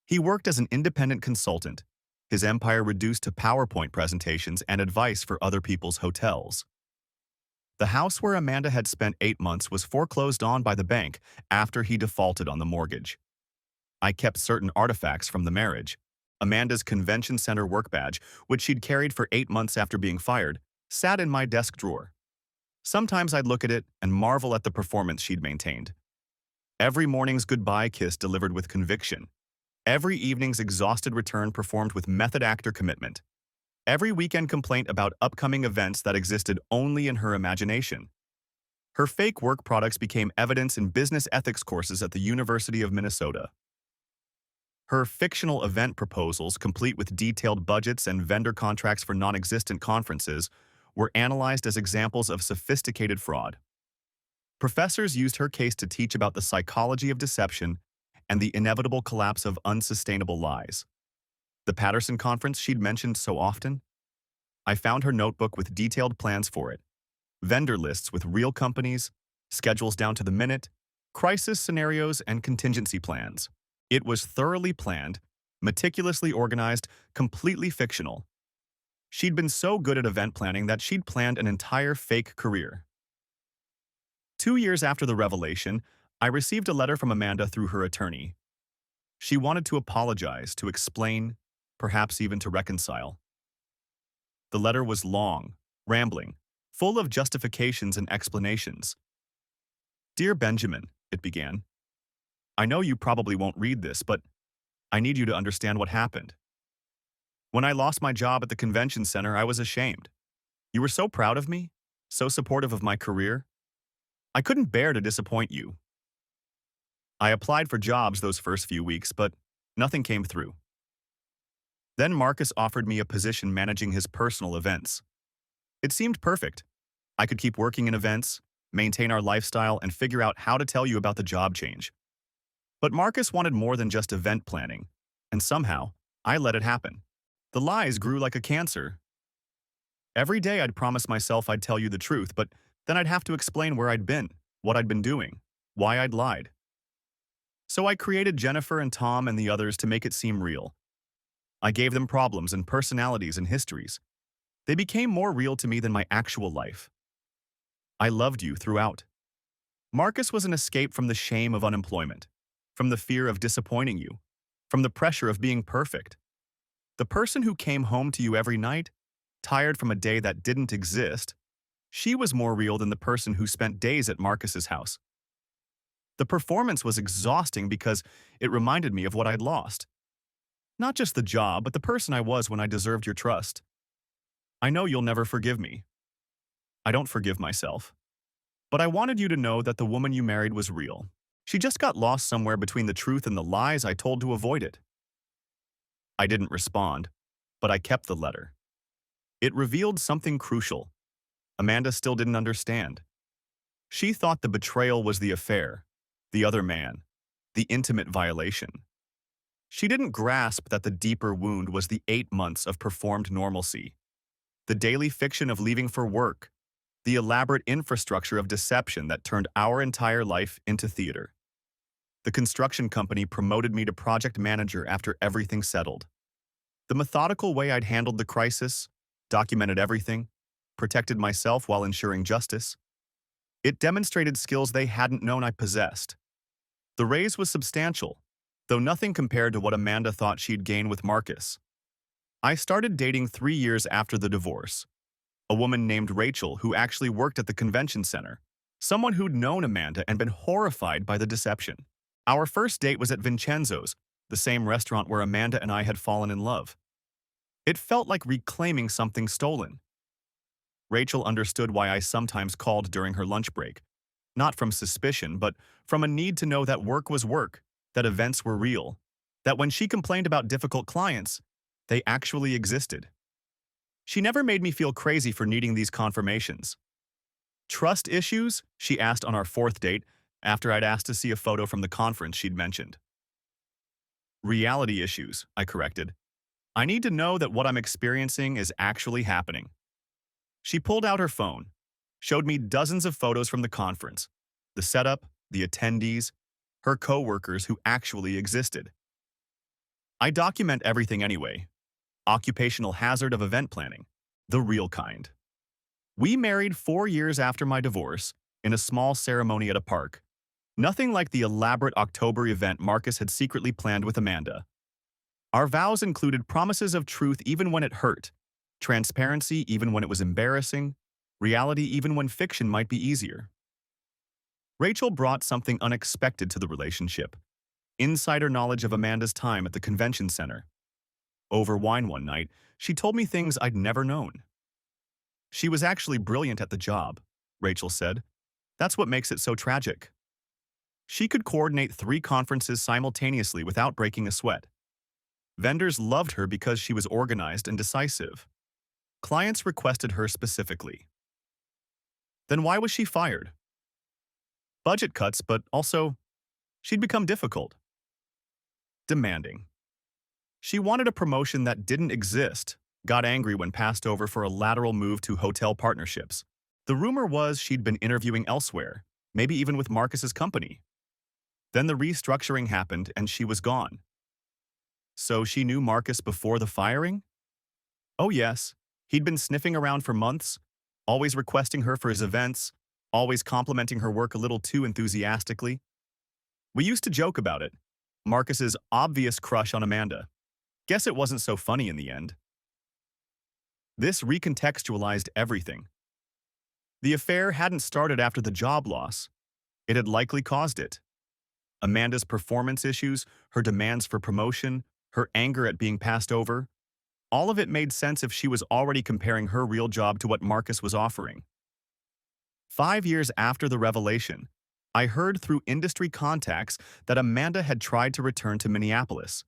He worked as an independent consultant, his empire reduced to PowerPoint presentations and advice for other people's hotels. The house where Amanda had spent 8 months was foreclosed on by the bank after he defaulted on the mortgage. I kept certain artifacts from the marriage, Amanda's convention center work badge, which she'd carried for 8 months after being fired, sat in my desk drawer. Sometimes I'd look at it and marvel at the performance she'd maintained. Every morning's goodbye kiss delivered with conviction. Every evening's exhausted return performed with method actor commitment. Every weekend complaint about upcoming events that existed only in her imagination. Her fake work products became evidence in business ethics courses at the University of Minnesota. Her fictional event proposals, complete with detailed budgets and vendor contracts for non-existent conferences, were analyzed as examples of sophisticated fraud. Professors used her case to teach about the psychology of deception and the inevitable collapse of unsustainable lies. The Patterson conference she'd mentioned so often? I found her notebook with detailed plans for it. Vendor lists with real companies, schedules down to the minute, crisis scenarios, and contingency plans. It was thoroughly planned, meticulously organized, completely fictional. She'd been so good at event planning that she'd planned an entire fake career. 2 years after the revelation, I received a letter from Amanda through her attorney. She wanted to apologize, to explain, perhaps even to reconcile. The letter was long, rambling, full of justifications and explanations. "Dear Benjamin," it began, "I know you probably won't read this, but I need you to understand what happened. When I lost my job at the convention center, I was ashamed. You were so proud of me, so supportive of my career. I couldn't bear to disappoint you. I applied for jobs those first few weeks, but nothing came through. Then Marcus offered me a position managing his personal events. It seemed perfect. I could keep working in events, maintain our lifestyle, and figure out how to tell you about the job change. But Marcus wanted more than just event planning, and somehow, I let it happen. The lies grew like a cancer. Every day I'd promise myself I'd tell you the truth, but then I'd have to explain where I'd been, what I'd been doing, why I'd lied. So I created Jennifer and Tom and the others to make it seem real. I gave them problems and personalities and histories. They became more real to me than my actual life. I loved you throughout. Marcus was an escape from the shame of unemployment, from the fear of disappointing you, from the pressure of being perfect. The person who came home to you every night, tired from a day that didn't exist, she was more real than the person who spent days at Marcus's house. The performance was exhausting because it reminded me of what I'd lost. Not just the job, but the person I was when I deserved your trust. I know you'll never forgive me. I don't forgive myself. But I wanted you to know that the woman you married was real. She just got lost somewhere between the truth and the lies I told to avoid it." I didn't respond, but I kept the letter. It revealed something crucial. Amanda still didn't understand. She thought the betrayal was the affair, the other man, the intimate violation. She didn't grasp that the deeper wound was the 8 months of performed normalcy, the daily fiction of leaving for work, the elaborate infrastructure of deception that turned our entire life into theater. The construction company promoted me to project manager after everything settled. The methodical way I'd handled the crisis, documented everything, protected myself while ensuring justice. It demonstrated skills they hadn't known I possessed. The raise was substantial, though nothing compared to what Amanda thought she'd gain with Marcus. I started dating 3 years after the divorce. A woman named Rachel who actually worked at the convention center, someone who'd known Amanda and been horrified by the deception. Our first date was at Vincenzo's, the same restaurant where Amanda and I had fallen in love. It felt like reclaiming something stolen. Rachel understood why I sometimes called during her lunch break, not from suspicion, but from a need to know that work was work, that events were real, that when she complained about difficult clients, they actually existed. She never made me feel crazy for needing these confirmations. "Trust issues?" she asked on our 4th date, after I'd asked to see a photo from the conference she'd mentioned. "Reality issues," I corrected. "I need to know that what I'm experiencing is actually happening." She pulled out her phone, showed me dozens of photos from the conference, the setup, the attendees, her co-workers who actually existed. I document everything anyway. Occupational hazard of event planning, the real kind. We married 4 years after my divorce, in a small ceremony at a park. Nothing like the elaborate October event Marcus had secretly planned with Amanda. Our vows included promises of truth even when it hurt, transparency even when it was embarrassing, reality even when fiction might be easier. Rachel brought something unexpected to the relationship: insider knowledge of Amanda's time at the convention center. Over wine one night, she told me things I'd never known. She was actually brilliant at the job, Rachel said. That's what makes it so tragic. She could coordinate 3 conferences simultaneously without breaking a sweat. Vendors loved her because she was organized and decisive. Clients requested her specifically. Then why was she fired? Budget cuts, but also, she'd become difficult. Demanding. She wanted a promotion that didn't exist, got angry when passed over for a lateral move to hotel partnerships. The rumor was she'd been interviewing elsewhere, maybe even with Marcus's company. Then the restructuring happened and she was gone. So she knew Marcus before the firing? Oh yes, he'd been sniffing around for months, always requesting her for his events, always complimenting her work a little too enthusiastically. We used to joke about it. Marcus's obvious crush on Amanda. Guess it wasn't so funny in the end. This recontextualized everything. The affair hadn't started after the job loss. It had likely caused it. Amanda's performance issues, her demands for promotion, her anger at being passed over, all of it made sense if she was already comparing her real job to what Marcus was offering. 5 years after the revelation, I heard through industry contacts that Amanda had tried to return to Minneapolis.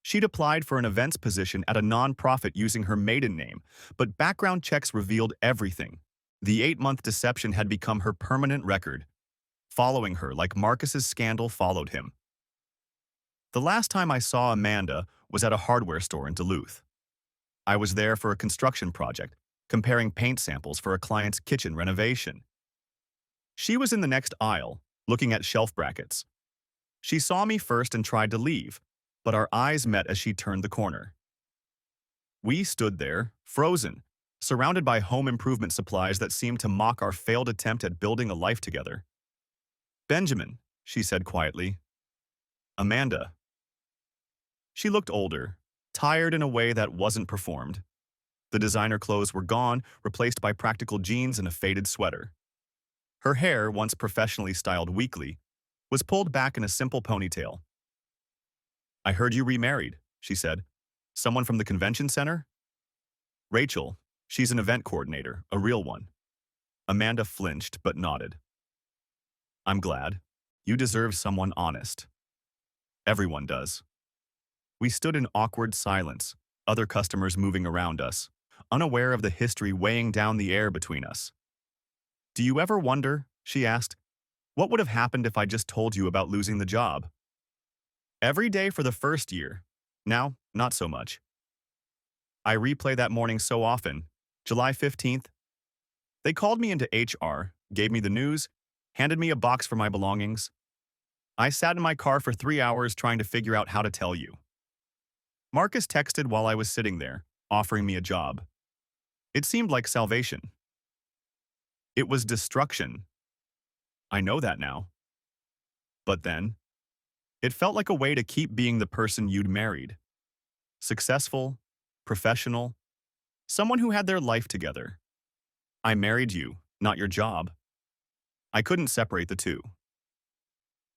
She'd applied for an events position at a nonprofit using her maiden name, but background checks revealed everything. The 8-month deception had become her permanent record, following her like Marcus's scandal followed him. The last time I saw Amanda was at a hardware store in Duluth. I was there for a construction project, comparing paint samples for a client's kitchen renovation. She was in the next aisle, looking at shelf brackets. She saw me first and tried to leave, but our eyes met as she turned the corner. We stood there, frozen, surrounded by home improvement supplies that seemed to mock our failed attempt at building a life together. "Benjamin," she said quietly. "Amanda." She looked older, tired in a way that wasn't performed. The designer clothes were gone, replaced by practical jeans and a faded sweater. Her hair, once professionally styled weekly, was pulled back in a simple ponytail. "I heard you remarried," she said. "Someone from the convention center?" "Rachel. She's an event coordinator, a real one." Amanda flinched but nodded. "I'm glad. You deserve someone honest." "Everyone does." We stood in awkward silence, other customers moving around us, unaware of the history weighing down the air between us. "Do you ever wonder," she asked, "what would have happened if I just told you about losing the job?" "Every day for the first year. Now, not so much." I replay that morning so often. July 15th. They called me into HR, gave me the news, handed me a box for my belongings. I sat in my car for 3 hours trying to figure out how to tell you. Marcus texted while I was sitting there, offering me a job. It seemed like salvation. It was destruction. I know that now. But then, it felt like a way to keep being the person you'd married. Successful, professional, someone who had their life together. I married you, not your job. I couldn't separate the two.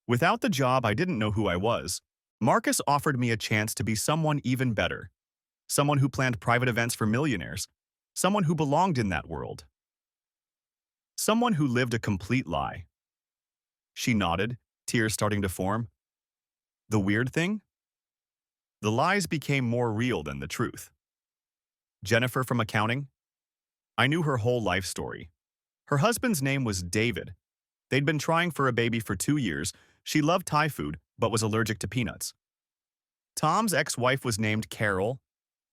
Without the job, I didn't know who I was. Marcus offered me a chance to be someone even better. Someone who planned private events for millionaires. Someone who belonged in that world. Someone who lived a complete lie. She nodded, tears starting to form. The weird thing? The lies became more real than the truth. Jennifer from accounting? I knew her whole life story. Her husband's name was David. They'd been trying for a baby for 2 years. She loved Thai food, but was allergic to peanuts. Tom's ex-wife was named Carol.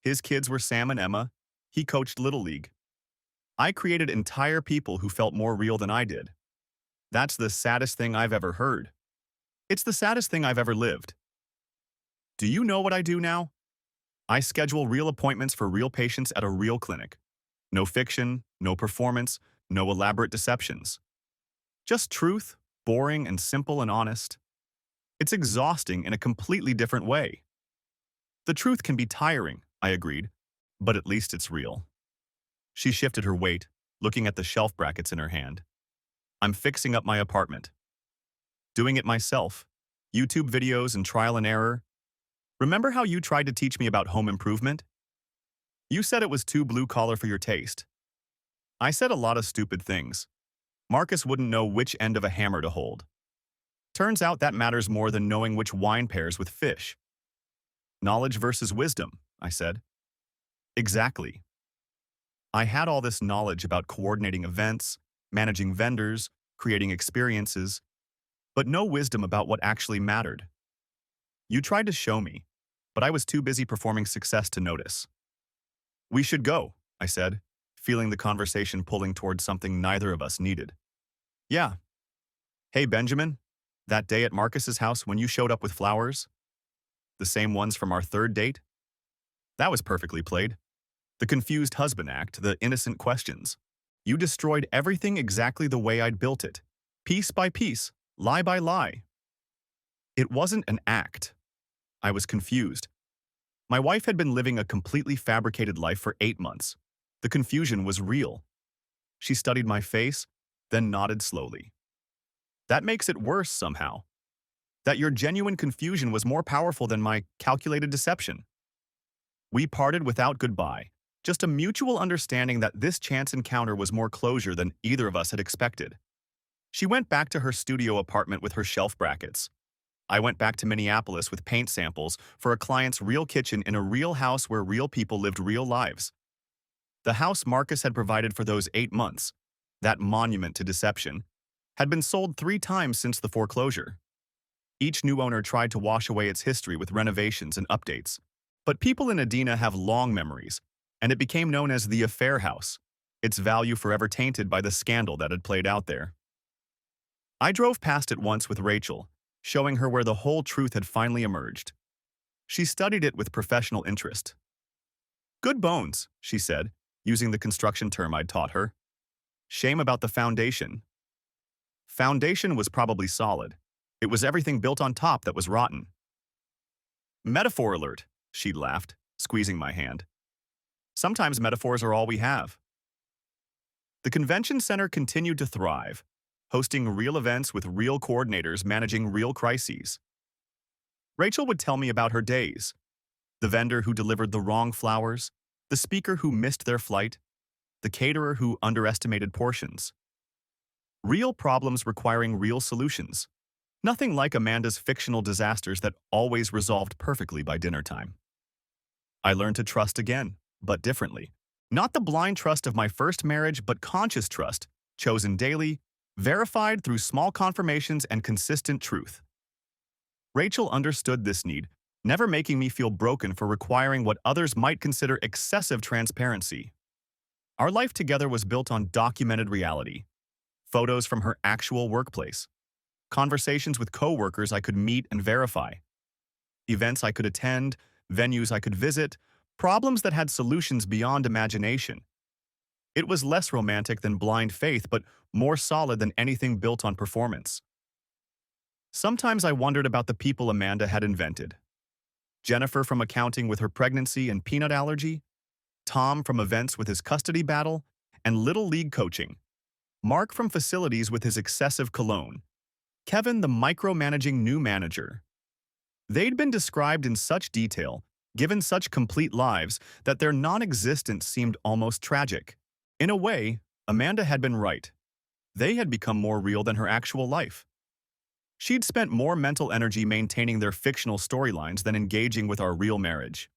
His kids were Sam and Emma. He coached Little League. I created entire people who felt more real than I did. That's the saddest thing I've ever heard. It's the saddest thing I've ever lived. Do you know what I do now? I schedule real appointments for real patients at a real clinic. No fiction, no performance, no elaborate deceptions. Just truth, boring and simple and honest. It's exhausting in a completely different way. The truth can be tiring, I agreed, but at least it's real. She shifted her weight, looking at the shelf brackets in her hand. I'm fixing up my apartment. Doing it myself. YouTube videos and trial and error. Remember how you tried to teach me about home improvement? You said it was too blue-collar for your taste. I said a lot of stupid things. Marcus wouldn't know which end of a hammer to hold. Turns out that matters more than knowing which wine pairs with fish. Knowledge versus wisdom, I said. Exactly. I had all this knowledge about coordinating events, managing vendors, creating experiences, but no wisdom about what actually mattered. You tried to show me, but I was too busy performing success to notice. We should go, I said, feeling the conversation pulling towards something neither of us needed. Yeah. Hey, Benjamin, that day at Marcus's house when you showed up with flowers? The same ones from our third date? That was perfectly played. The confused husband act, the innocent questions. You destroyed everything exactly the way I'd built it, piece by piece, lie by lie. It wasn't an act. I was confused. My wife had been living a completely fabricated life for 8 months. The confusion was real. She studied my face, then nodded slowly. That makes it worse somehow. That your genuine confusion was more powerful than my calculated deception. We parted without goodbye, just a mutual understanding that this chance encounter was more closure than either of us had expected. She went back to her studio apartment with her shelf brackets. I went back to Minneapolis with paint samples for a client's real kitchen in a real house where real people lived real lives. The house Marcus had provided for those 8 months, that monument to deception, had been sold 3 times since the foreclosure. Each new owner tried to wash away its history with renovations and updates. But people in Adena have long memories, and it became known as the Affair House, its value forever tainted by the scandal that had played out there. I drove past it once with Rachel, showing her where the whole truth had finally emerged. She studied it with professional interest. Good bones, she said, using the construction term I'd taught her. Shame about the foundation. Foundation was probably solid. It was everything built on top that was rotten. Metaphor alert, she laughed, squeezing my hand. Sometimes metaphors are all we have. The convention center continued to thrive, hosting real events with real coordinators managing real crises. Rachel would tell me about her days. The vendor who delivered the wrong flowers, the speaker who missed their flight, the caterer who underestimated portions. Real problems requiring real solutions. Nothing like Amanda's fictional disasters that always resolved perfectly by dinner time. I learned to trust again, but differently. Not the blind trust of my first marriage, but conscious trust, chosen daily, verified through small confirmations and consistent truth. Rachel understood this need, never making me feel broken for requiring what others might consider excessive transparency. Our life together was built on documented reality. Photos from her actual workplace. Conversations with coworkers I could meet and verify. Events I could attend, venues I could visit, problems that had solutions beyond imagination. It was less romantic than blind faith, but more solid than anything built on performance. Sometimes I wondered about the people Amanda had invented. Jennifer from accounting with her pregnancy and peanut allergy, Tom from events with his custody battle and little league coaching, Mark from facilities with his excessive cologne, Kevin the micromanaging new manager. They'd been described in such detail, given such complete lives, that their non-existence seemed almost tragic. In a way, Amanda had been right. They had become more real than her actual life. She'd spent more mental energy maintaining their fictional storylines than engaging with our real marriage.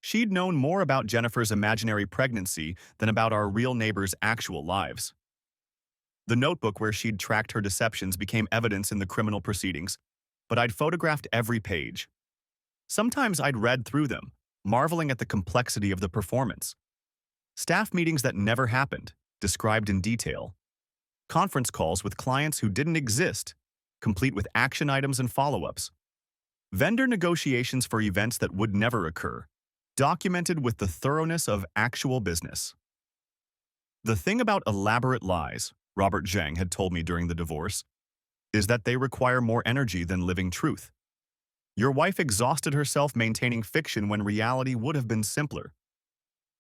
She'd known more about Jennifer's imaginary pregnancy than about our real neighbors' actual lives. The notebook where she'd tracked her deceptions became evidence in the criminal proceedings, but I'd photographed every page. Sometimes I'd read through them, marveling at the complexity of the performance. Staff meetings that never happened, described in detail. Conference calls with clients who didn't exist, complete with action items and follow-ups. Vendor negotiations for events that would never occur, documented with the thoroughness of actual business. The thing about elaborate lies, Robert Zhang had told me during the divorce, is that they require more energy than living truth. Your wife exhausted herself maintaining fiction when reality would have been simpler.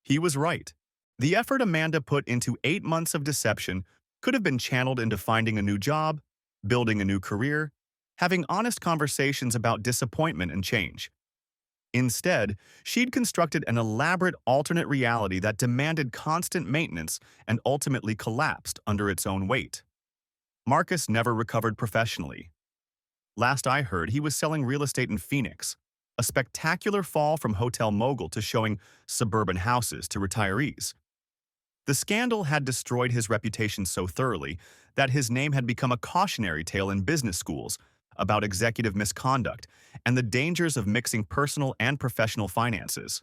He was right. The effort Amanda put into 8 months of deception could have been channeled into finding a new job, building a new career, having honest conversations about disappointment and change. Instead, she'd constructed an elaborate alternate reality that demanded constant maintenance and ultimately collapsed under its own weight. Marcus never recovered professionally. Last I heard, he was selling real estate in Phoenix, a spectacular fall from hotel mogul to showing suburban houses to retirees. The scandal had destroyed his reputation so thoroughly that his name had become a cautionary tale in business schools about executive misconduct and the dangers of mixing personal and professional finances.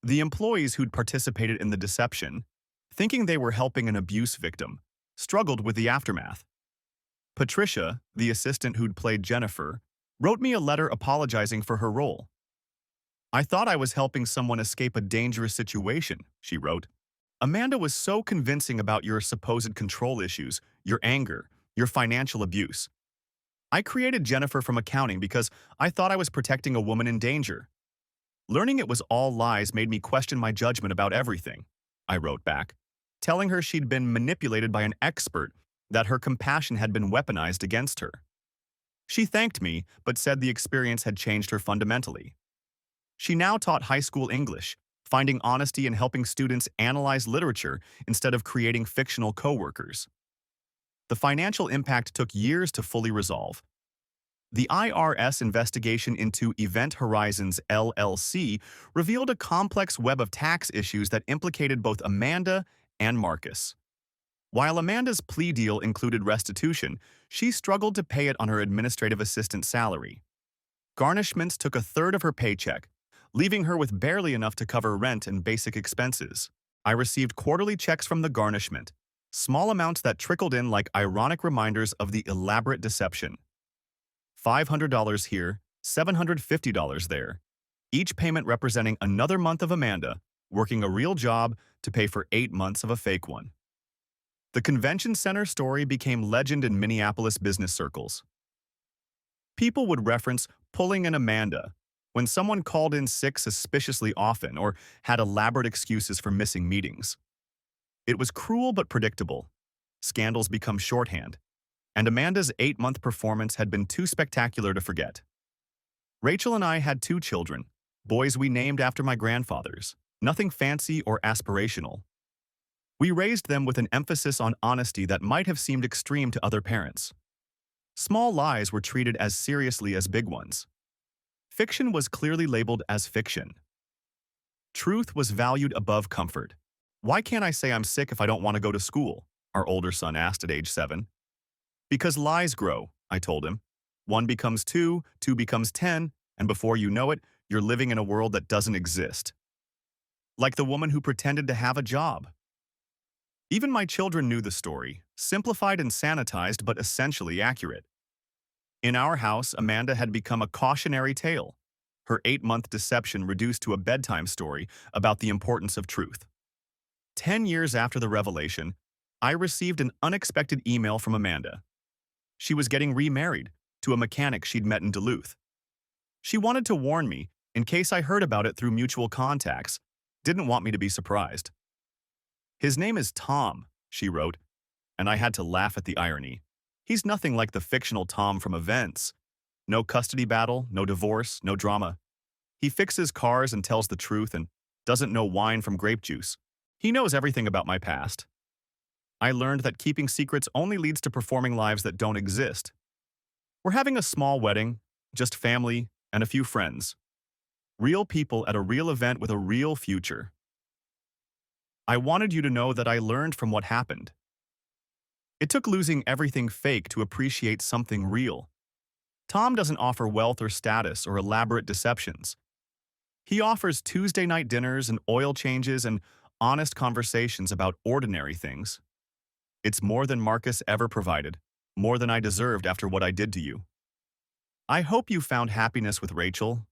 The employees who'd participated in the deception, thinking they were helping an abuse victim, struggled with the aftermath. Patricia, the assistant who'd played Jennifer, wrote me a letter apologizing for her role. "I thought I was helping someone escape a dangerous situation," she wrote. "Amanda was so convincing about your supposed control issues, your anger, your financial abuse. I created Jennifer from accounting because I thought I was protecting a woman in danger. Learning it was all lies made me question my judgment about everything," I wrote back, telling her she'd been manipulated by an expert, that her compassion had been weaponized against her. She thanked me, but said the experience had changed her fundamentally. She now taught high school English, finding honesty in helping students analyze literature instead of creating fictional coworkers. The financial impact took years to fully resolve. The IRS investigation into Event Horizons LLC revealed a complex web of tax issues that implicated both Amanda and Marcus. While Amanda's plea deal included restitution, she struggled to pay it on her administrative assistant salary. Garnishments took a third of her paycheck, leaving her with barely enough to cover rent and basic expenses. I received quarterly checks from the garnishment, small amounts that trickled in like ironic reminders of the elaborate deception. $500 here, $750 there, each payment representing another month of Amanda working a real job to pay for 8 months of a fake one. The convention center story became legend in Minneapolis business circles. People would reference pulling an Amanda when someone called in sick suspiciously often or had elaborate excuses for missing meetings. It was cruel but predictable. Scandals become shorthand, and Amanda's 8-month performance had been too spectacular to forget. Rachel and I had 2 children, boys we named after my grandfathers, nothing fancy or aspirational. We raised them with an emphasis on honesty that might have seemed extreme to other parents. Small lies were treated as seriously as big ones. Fiction was clearly labeled as fiction. Truth was valued above comfort. "Why can't I say I'm sick if I don't want to go to school?" our older son asked at age 7. "Because lies grow," I told him. 1 becomes 2, 2 becomes 10, and before you know it, you're living in a world that doesn't exist. Like the woman who pretended to have a job. Even my children knew the story, simplified and sanitized but essentially accurate. In our house, Amanda had become a cautionary tale, her 8-month deception reduced to a bedtime story about the importance of truth. 10 years after the revelation, I received an unexpected email from Amanda. She was getting remarried to a mechanic she'd met in Duluth. She wanted to warn me in case I heard about it through mutual contacts, didn't want me to be surprised. "His name is Tom," she wrote, and I had to laugh at the irony. He's nothing like the fictional Tom from Events. No custody battle, no divorce, no drama. He fixes cars and tells the truth and doesn't know wine from grape juice. He knows everything about my past. I learned that keeping secrets only leads to performing lives that don't exist. We're having a small wedding, just family and a few friends. Real people at a real event with a real future. I wanted you to know that I learned from what happened. It took losing everything fake to appreciate something real. Tom doesn't offer wealth or status or elaborate deceptions. He offers Tuesday night dinners and oil changes and honest conversations about ordinary things. It's more than Marcus ever provided, more than I deserved after what I did to you. I hope you found happiness with Rachel.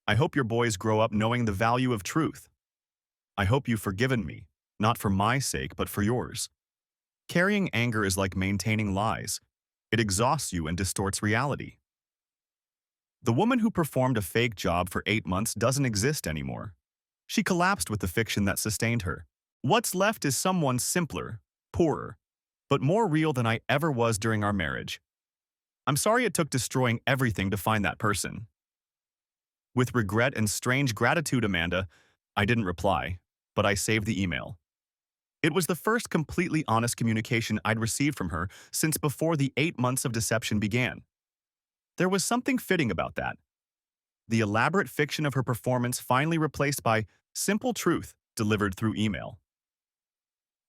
I hope your boys grow up knowing the value of truth. I hope you've forgiven me, not for my sake, but for yours. Carrying anger is like maintaining lies. It exhausts you and distorts reality. The woman who performed a fake job for 8 months doesn't exist anymore. She collapsed with the fiction that sustained her. What's left is someone simpler, poorer, but more real than I ever was during our marriage. I'm sorry it took destroying everything to find that person. With regret and strange gratitude, Amanda, I didn't reply, but I saved the email. It was the first completely honest communication I'd received from her since before the 8 months of deception began. There was something fitting about that. The elaborate fiction of her performance finally replaced by simple truth delivered through email.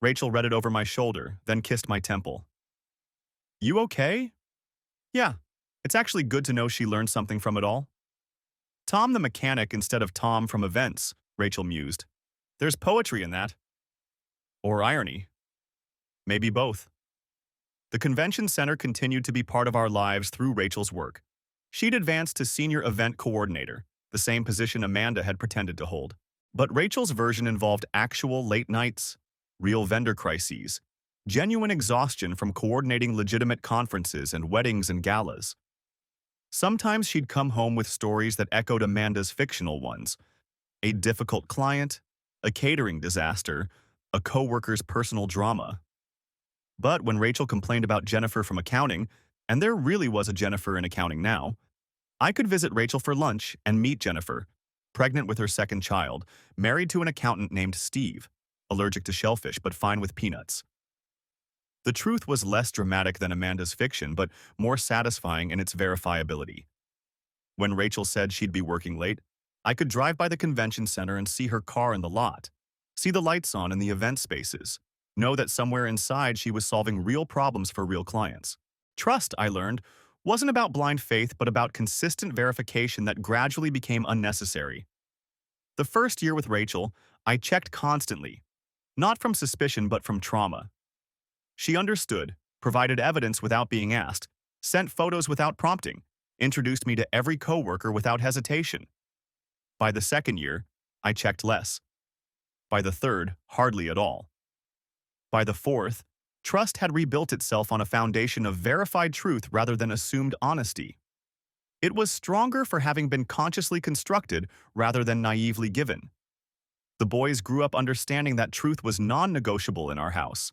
Rachel read it over my shoulder, then kissed my temple. You okay? Yeah, it's actually good to know she learned something from it all. Tom the mechanic instead of Tom from events, Rachel mused. There's poetry in that. Or irony. Maybe both. The convention center continued to be part of our lives through Rachel's work. She'd advanced to senior event coordinator, the same position Amanda had pretended to hold. But Rachel's version involved actual late nights, real vendor crises, genuine exhaustion from coordinating legitimate conferences and weddings and galas. Sometimes she'd come home with stories that echoed Amanda's fictional ones. A difficult client, a catering disaster, a coworker's personal drama. But when Rachel complained about Jennifer from accounting, and there really was a Jennifer in accounting now, I could visit Rachel for lunch and meet Jennifer, pregnant with her second child, married to an accountant named Steve, allergic to shellfish but fine with peanuts. The truth was less dramatic than Amanda's fiction, but more satisfying in its verifiability. When Rachel said she'd be working late, I could drive by the convention center and see her car in the lot, see the lights on in the event spaces, know that somewhere inside she was solving real problems for real clients. Trust, I learned, wasn't about blind faith but about consistent verification that gradually became unnecessary. The first year with Rachel, I checked constantly, not from suspicion but from trauma. She understood, provided evidence without being asked, sent photos without prompting, introduced me to every coworker without hesitation. By the second year, I checked less. By the third, hardly at all. By the fourth, trust had rebuilt itself on a foundation of verified truth rather than assumed honesty. It was stronger for having been consciously constructed rather than naively given. The boys grew up understanding that truth was non-negotiable in our house.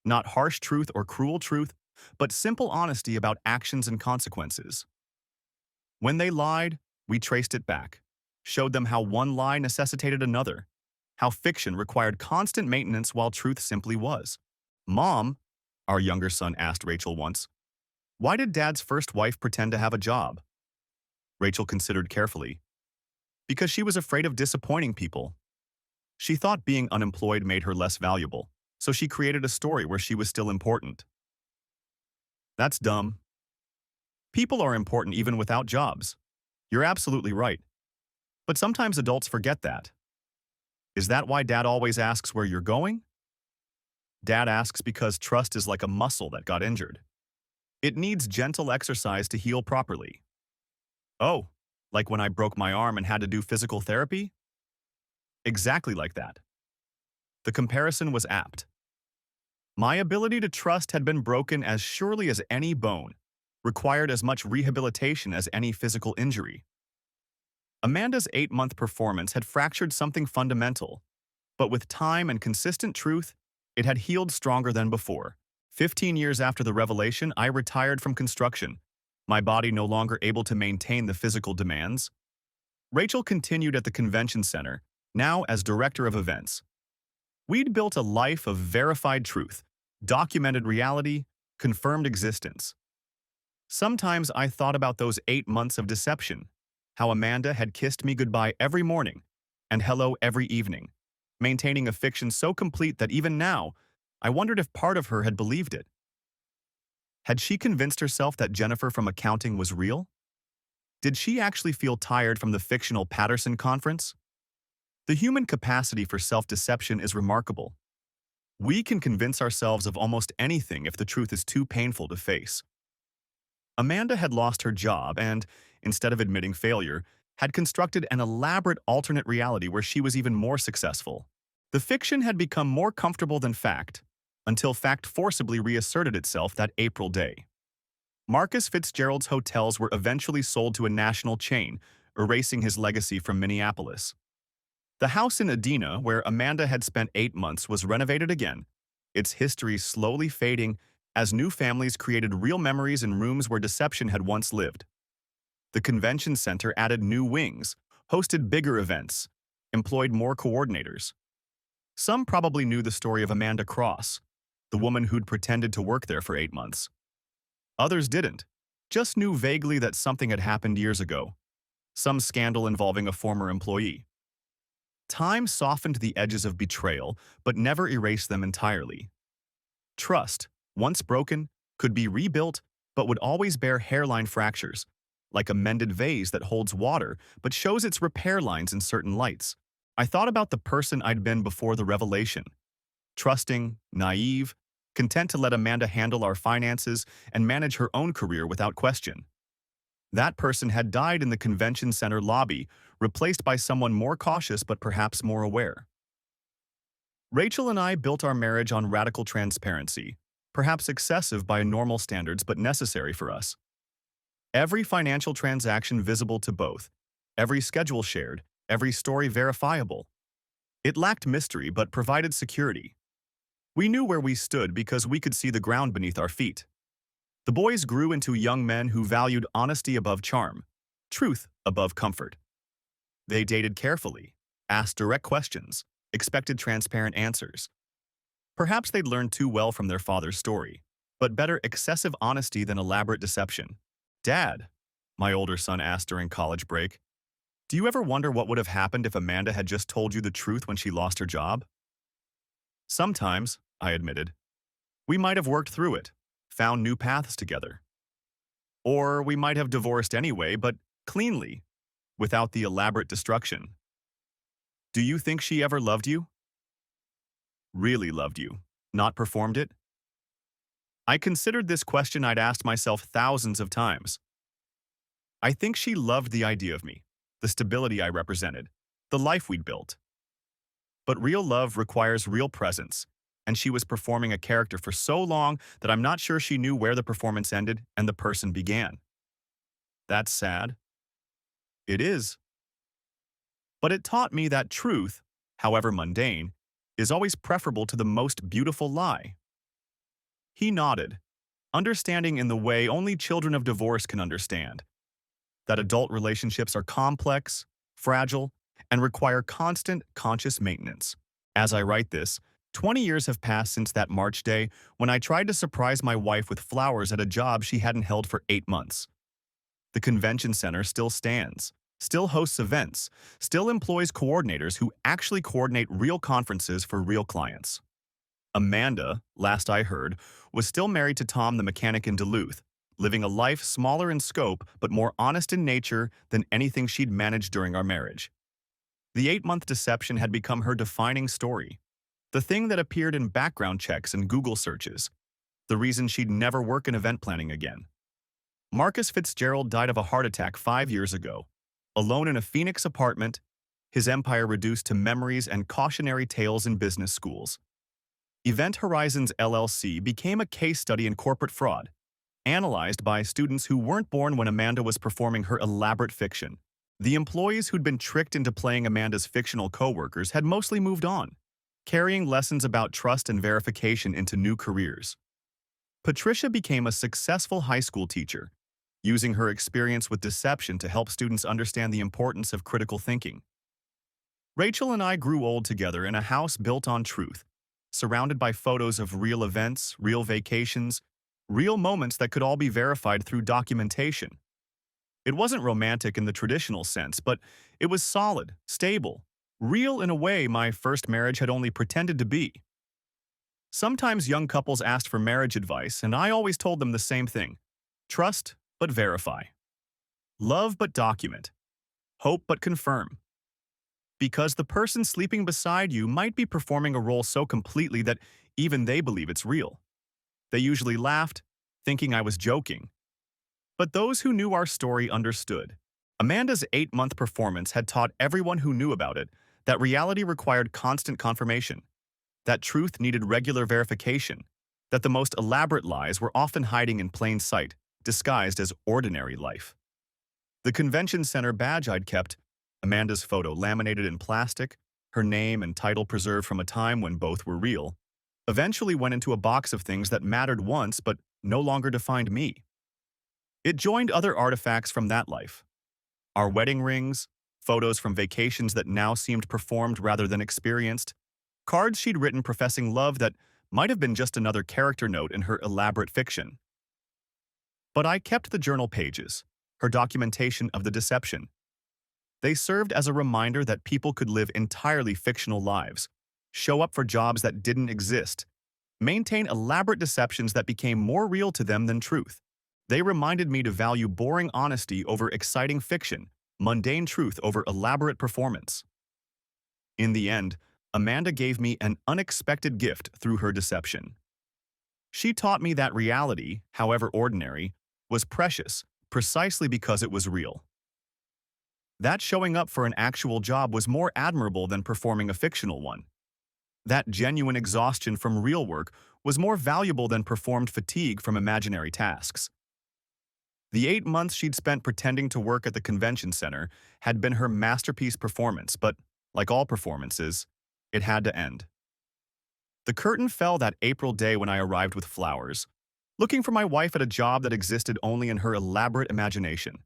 Not harsh truth or cruel truth, but simple honesty about actions and consequences. When they lied, we traced it back, showed them how one lie necessitated another, how fiction required constant maintenance while truth simply was. Mom, our younger son asked Rachel once, why did Dad's first wife pretend to have a job? Rachel considered carefully. Because she was afraid of disappointing people. She thought being unemployed made her less valuable, so she created a story where she was still important. That's dumb. People are important even without jobs. You're absolutely right. But sometimes adults forget that. Is that why Dad always asks where you're going? Dad asks because trust is like a muscle that got injured. It needs gentle exercise to heal properly. Oh, like when I broke my arm and had to do physical therapy? Exactly like that. The comparison was apt. My ability to trust had been broken as surely as any bone, required as much rehabilitation as any physical injury. Amanda's 8-month performance had fractured something fundamental, but with time and consistent truth, it had healed stronger than before. 15 years after the revelation, I retired from construction, my body no longer able to maintain the physical demands. Rachel continued at the convention center, now as director of events. We'd built a life of verified truth, documented reality, confirmed existence. Sometimes I thought about those 8 months of deception, how Amanda had kissed me goodbye every morning and hello every evening, maintaining a fiction so complete that even now, I wondered if part of her had believed it. Had she convinced herself that Jennifer from accounting was real? Did she actually feel tired from the fictional Patterson conference? The human capacity for self-deception is remarkable. We can convince ourselves of almost anything if the truth is too painful to face. Amanda had lost her job and, instead of admitting failure, had constructed an elaborate alternate reality where she was even more successful. The fiction had become more comfortable than fact, until fact forcibly reasserted itself that April day. Marcus Fitzgerald's hotels were eventually sold to a national chain, erasing his legacy from Minneapolis. The house in Edina, where Amanda had spent 8 months, was renovated again, its history slowly fading as new families created real memories in rooms where deception had once lived. The convention center added new wings, hosted bigger events, employed more coordinators. Some probably knew the story of Amanda Cross, the woman who'd pretended to work there for 8 months. Others didn't, just knew vaguely that something had happened years ago, some scandal involving a former employee. Time softened the edges of betrayal, but never erased them entirely. Trust, once broken, could be rebuilt, but would always bear hairline fractures, like a mended vase that holds water but shows its repair lines in certain lights. I thought about the person I'd been before the revelation. Trusting, naive, content to let Amanda handle our finances and manage her own career without question. That person had died in the convention center lobby, replaced by someone more cautious but perhaps more aware. Rachel and I built our marriage on radical transparency, perhaps excessive by normal standards but necessary for us. Every financial transaction visible to both, every schedule shared, every story verifiable. It lacked mystery but provided security. We knew where we stood because we could see the ground beneath our feet. The boys grew into young men who valued honesty above charm, truth above comfort. They dated carefully, asked direct questions, expected transparent answers. Perhaps they'd learned too well from their father's story, but better excessive honesty than elaborate deception. "Dad," my older son asked during college break, "do you ever wonder what would have happened if Amanda had just told you the truth when she lost her job?" "Sometimes," I admitted. "We might have worked through it, found new paths together. Or we might have divorced anyway, but cleanly, without the elaborate destruction." "Do you think she ever loved you?" "Really loved you, not performed it?" I considered this question I'd asked myself thousands of times. I think she loved the idea of me, the stability I represented, the life we'd built. But real love requires real presence, and she was performing a character for so long that I'm not sure she knew where the performance ended and the person began. That's sad. It is. But it taught me that truth, however mundane, is always preferable to the most beautiful lie. He nodded, understanding in the way only children of divorce can understand, that adult relationships are complex, fragile, and require constant, conscious maintenance. As I write this, 20 years have passed since that March day when I tried to surprise my wife with flowers at a job she hadn't held for 8 months. The convention center still stands, still hosts events, still employs coordinators who actually coordinate real conferences for real clients. Amanda, last I heard, was still married to Tom the mechanic in Duluth, living a life smaller in scope but more honest in nature than anything she'd managed during our marriage. The 8-month deception had become her defining story, the thing that appeared in background checks and Google searches, the reason she'd never work in event planning again. Marcus Fitzgerald died of a heart attack 5 years ago, alone in a Phoenix apartment, his empire reduced to memories and cautionary tales in business schools. Event Horizons LLC became a case study in corporate fraud, analyzed by students who weren't born when Amanda was performing her elaborate fiction. The employees who'd been tricked into playing Amanda's fictional coworkers had mostly moved on, carrying lessons about trust and verification into new careers. Patricia became a successful high school teacher, using her experience with deception to help students understand the importance of critical thinking. Rachel and I grew old together in a house built on truth, surrounded by photos of real events, real vacations, real moments that could all be verified through documentation. It wasn't romantic in the traditional sense, but it was solid, stable, real in a way my first marriage had only pretended to be. Sometimes young couples asked for marriage advice, and I always told them the same thing: trust but verify. Love but document. Hope but confirm. Because the person sleeping beside you might be performing a role so completely that even they believe it's real. They usually laughed, thinking I was joking. But those who knew our story understood. Amanda's 8-month performance had taught everyone who knew about it that reality required constant confirmation, that truth needed regular verification, that the most elaborate lies were often hiding in plain sight, disguised as ordinary life. The convention center badge I'd kept, Amanda's photo laminated in plastic, her name and title preserved from a time when both were real, eventually went into a box of things that mattered once but no longer defined me. It joined other artifacts from that life. Our wedding rings, photos from vacations that now seemed performed rather than experienced, cards she'd written professing love that might have been just another character note in her elaborate fiction. But I kept the journal pages, her documentation of the deception. They served as a reminder that people could live entirely fictional lives, show up for jobs that didn't exist, maintain elaborate deceptions that became more real to them than truth. They reminded me to value boring honesty over exciting fiction, mundane truth over elaborate performance. In the end, Amanda gave me an unexpected gift through her deception. She taught me that reality, however ordinary, was precious precisely because it was real. That showing up for an actual job was more admirable than performing a fictional one. That genuine exhaustion from real work was more valuable than performed fatigue from imaginary tasks. The 8 months she'd spent pretending to work at the convention center had been her masterpiece performance, but, like all performances, it had to end. The curtain fell that April day when I arrived with flowers, looking for my wife at a job that existed only in her elaborate imagination.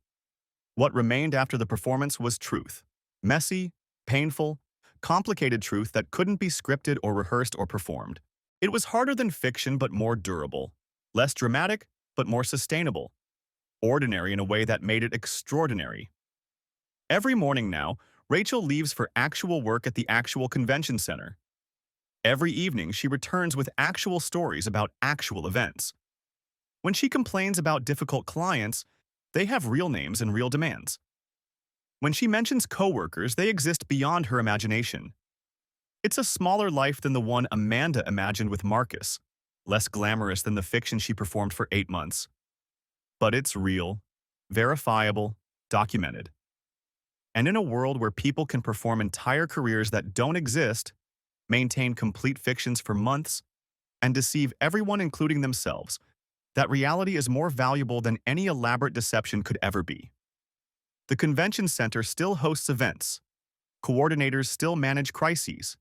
What remained after the performance was truth. Messy, painful, complicated truth that couldn't be scripted or rehearsed or performed. It was harder than fiction but more durable, less dramatic but more sustainable, ordinary in a way that made it extraordinary. Every morning now, Rachel leaves for actual work at the actual convention center. Every evening, she returns with actual stories about actual events. When she complains about difficult clients, they have real names and real demands. When she mentions coworkers, they exist beyond her imagination. It's a smaller life than the one Amanda imagined with Marcus, less glamorous than the fiction she performed for 8 months. But it's real, verifiable, documented. And in a world where people can perform entire careers that don't exist, maintain complete fictions for months, and deceive everyone including themselves, that reality is more valuable than any elaborate deception could ever be. The convention center still hosts events. Coordinators still manage crises.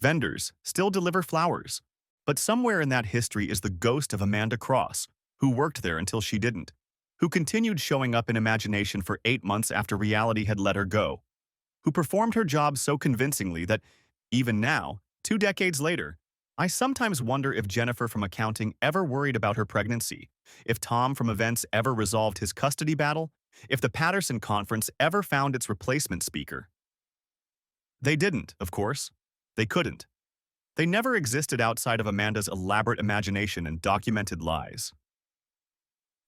Vendors still deliver flowers. But somewhere in that history is the ghost of Amanda Cross, who worked there until she didn't, who continued showing up in imagination for 8 months after reality had let her go, who performed her job so convincingly that, even now, 2 decades later, I sometimes wonder if Jennifer from accounting ever worried about her pregnancy, if Tom from events ever resolved his custody battle, if the Patterson conference ever found its replacement speaker. They didn't, of course. They couldn't. They never existed outside of Amanda's elaborate imagination and documented lies.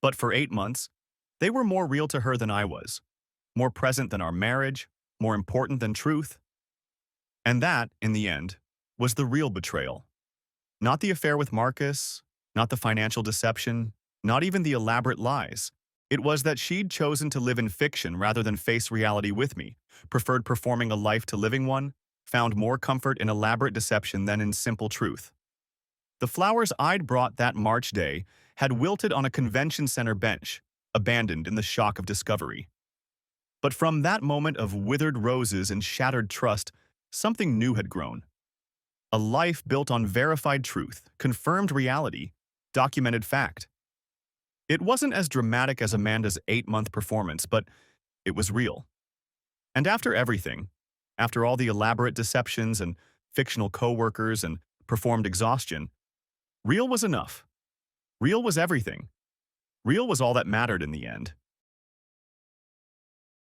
But for 8 months, they were more real to her than I was, more present than our marriage, more important than truth. And that, in the end, was the real betrayal. Not the affair with Marcus, not the financial deception, not even the elaborate lies. It was that she'd chosen to live in fiction rather than face reality with me, preferred performing a life to living one, found more comfort in elaborate deception than in simple truth. The flowers I'd brought that March day had wilted on a convention center bench, abandoned in the shock of discovery. But from that moment of withered roses and shattered trust, something new had grown. A life built on verified truth, confirmed reality, documented fact. It wasn't as dramatic as Amanda's 8-month performance, but it was real. And after everything, after all the elaborate deceptions and fictional coworkers and performed exhaustion, real was enough. Real was everything. Real was all that mattered in the end.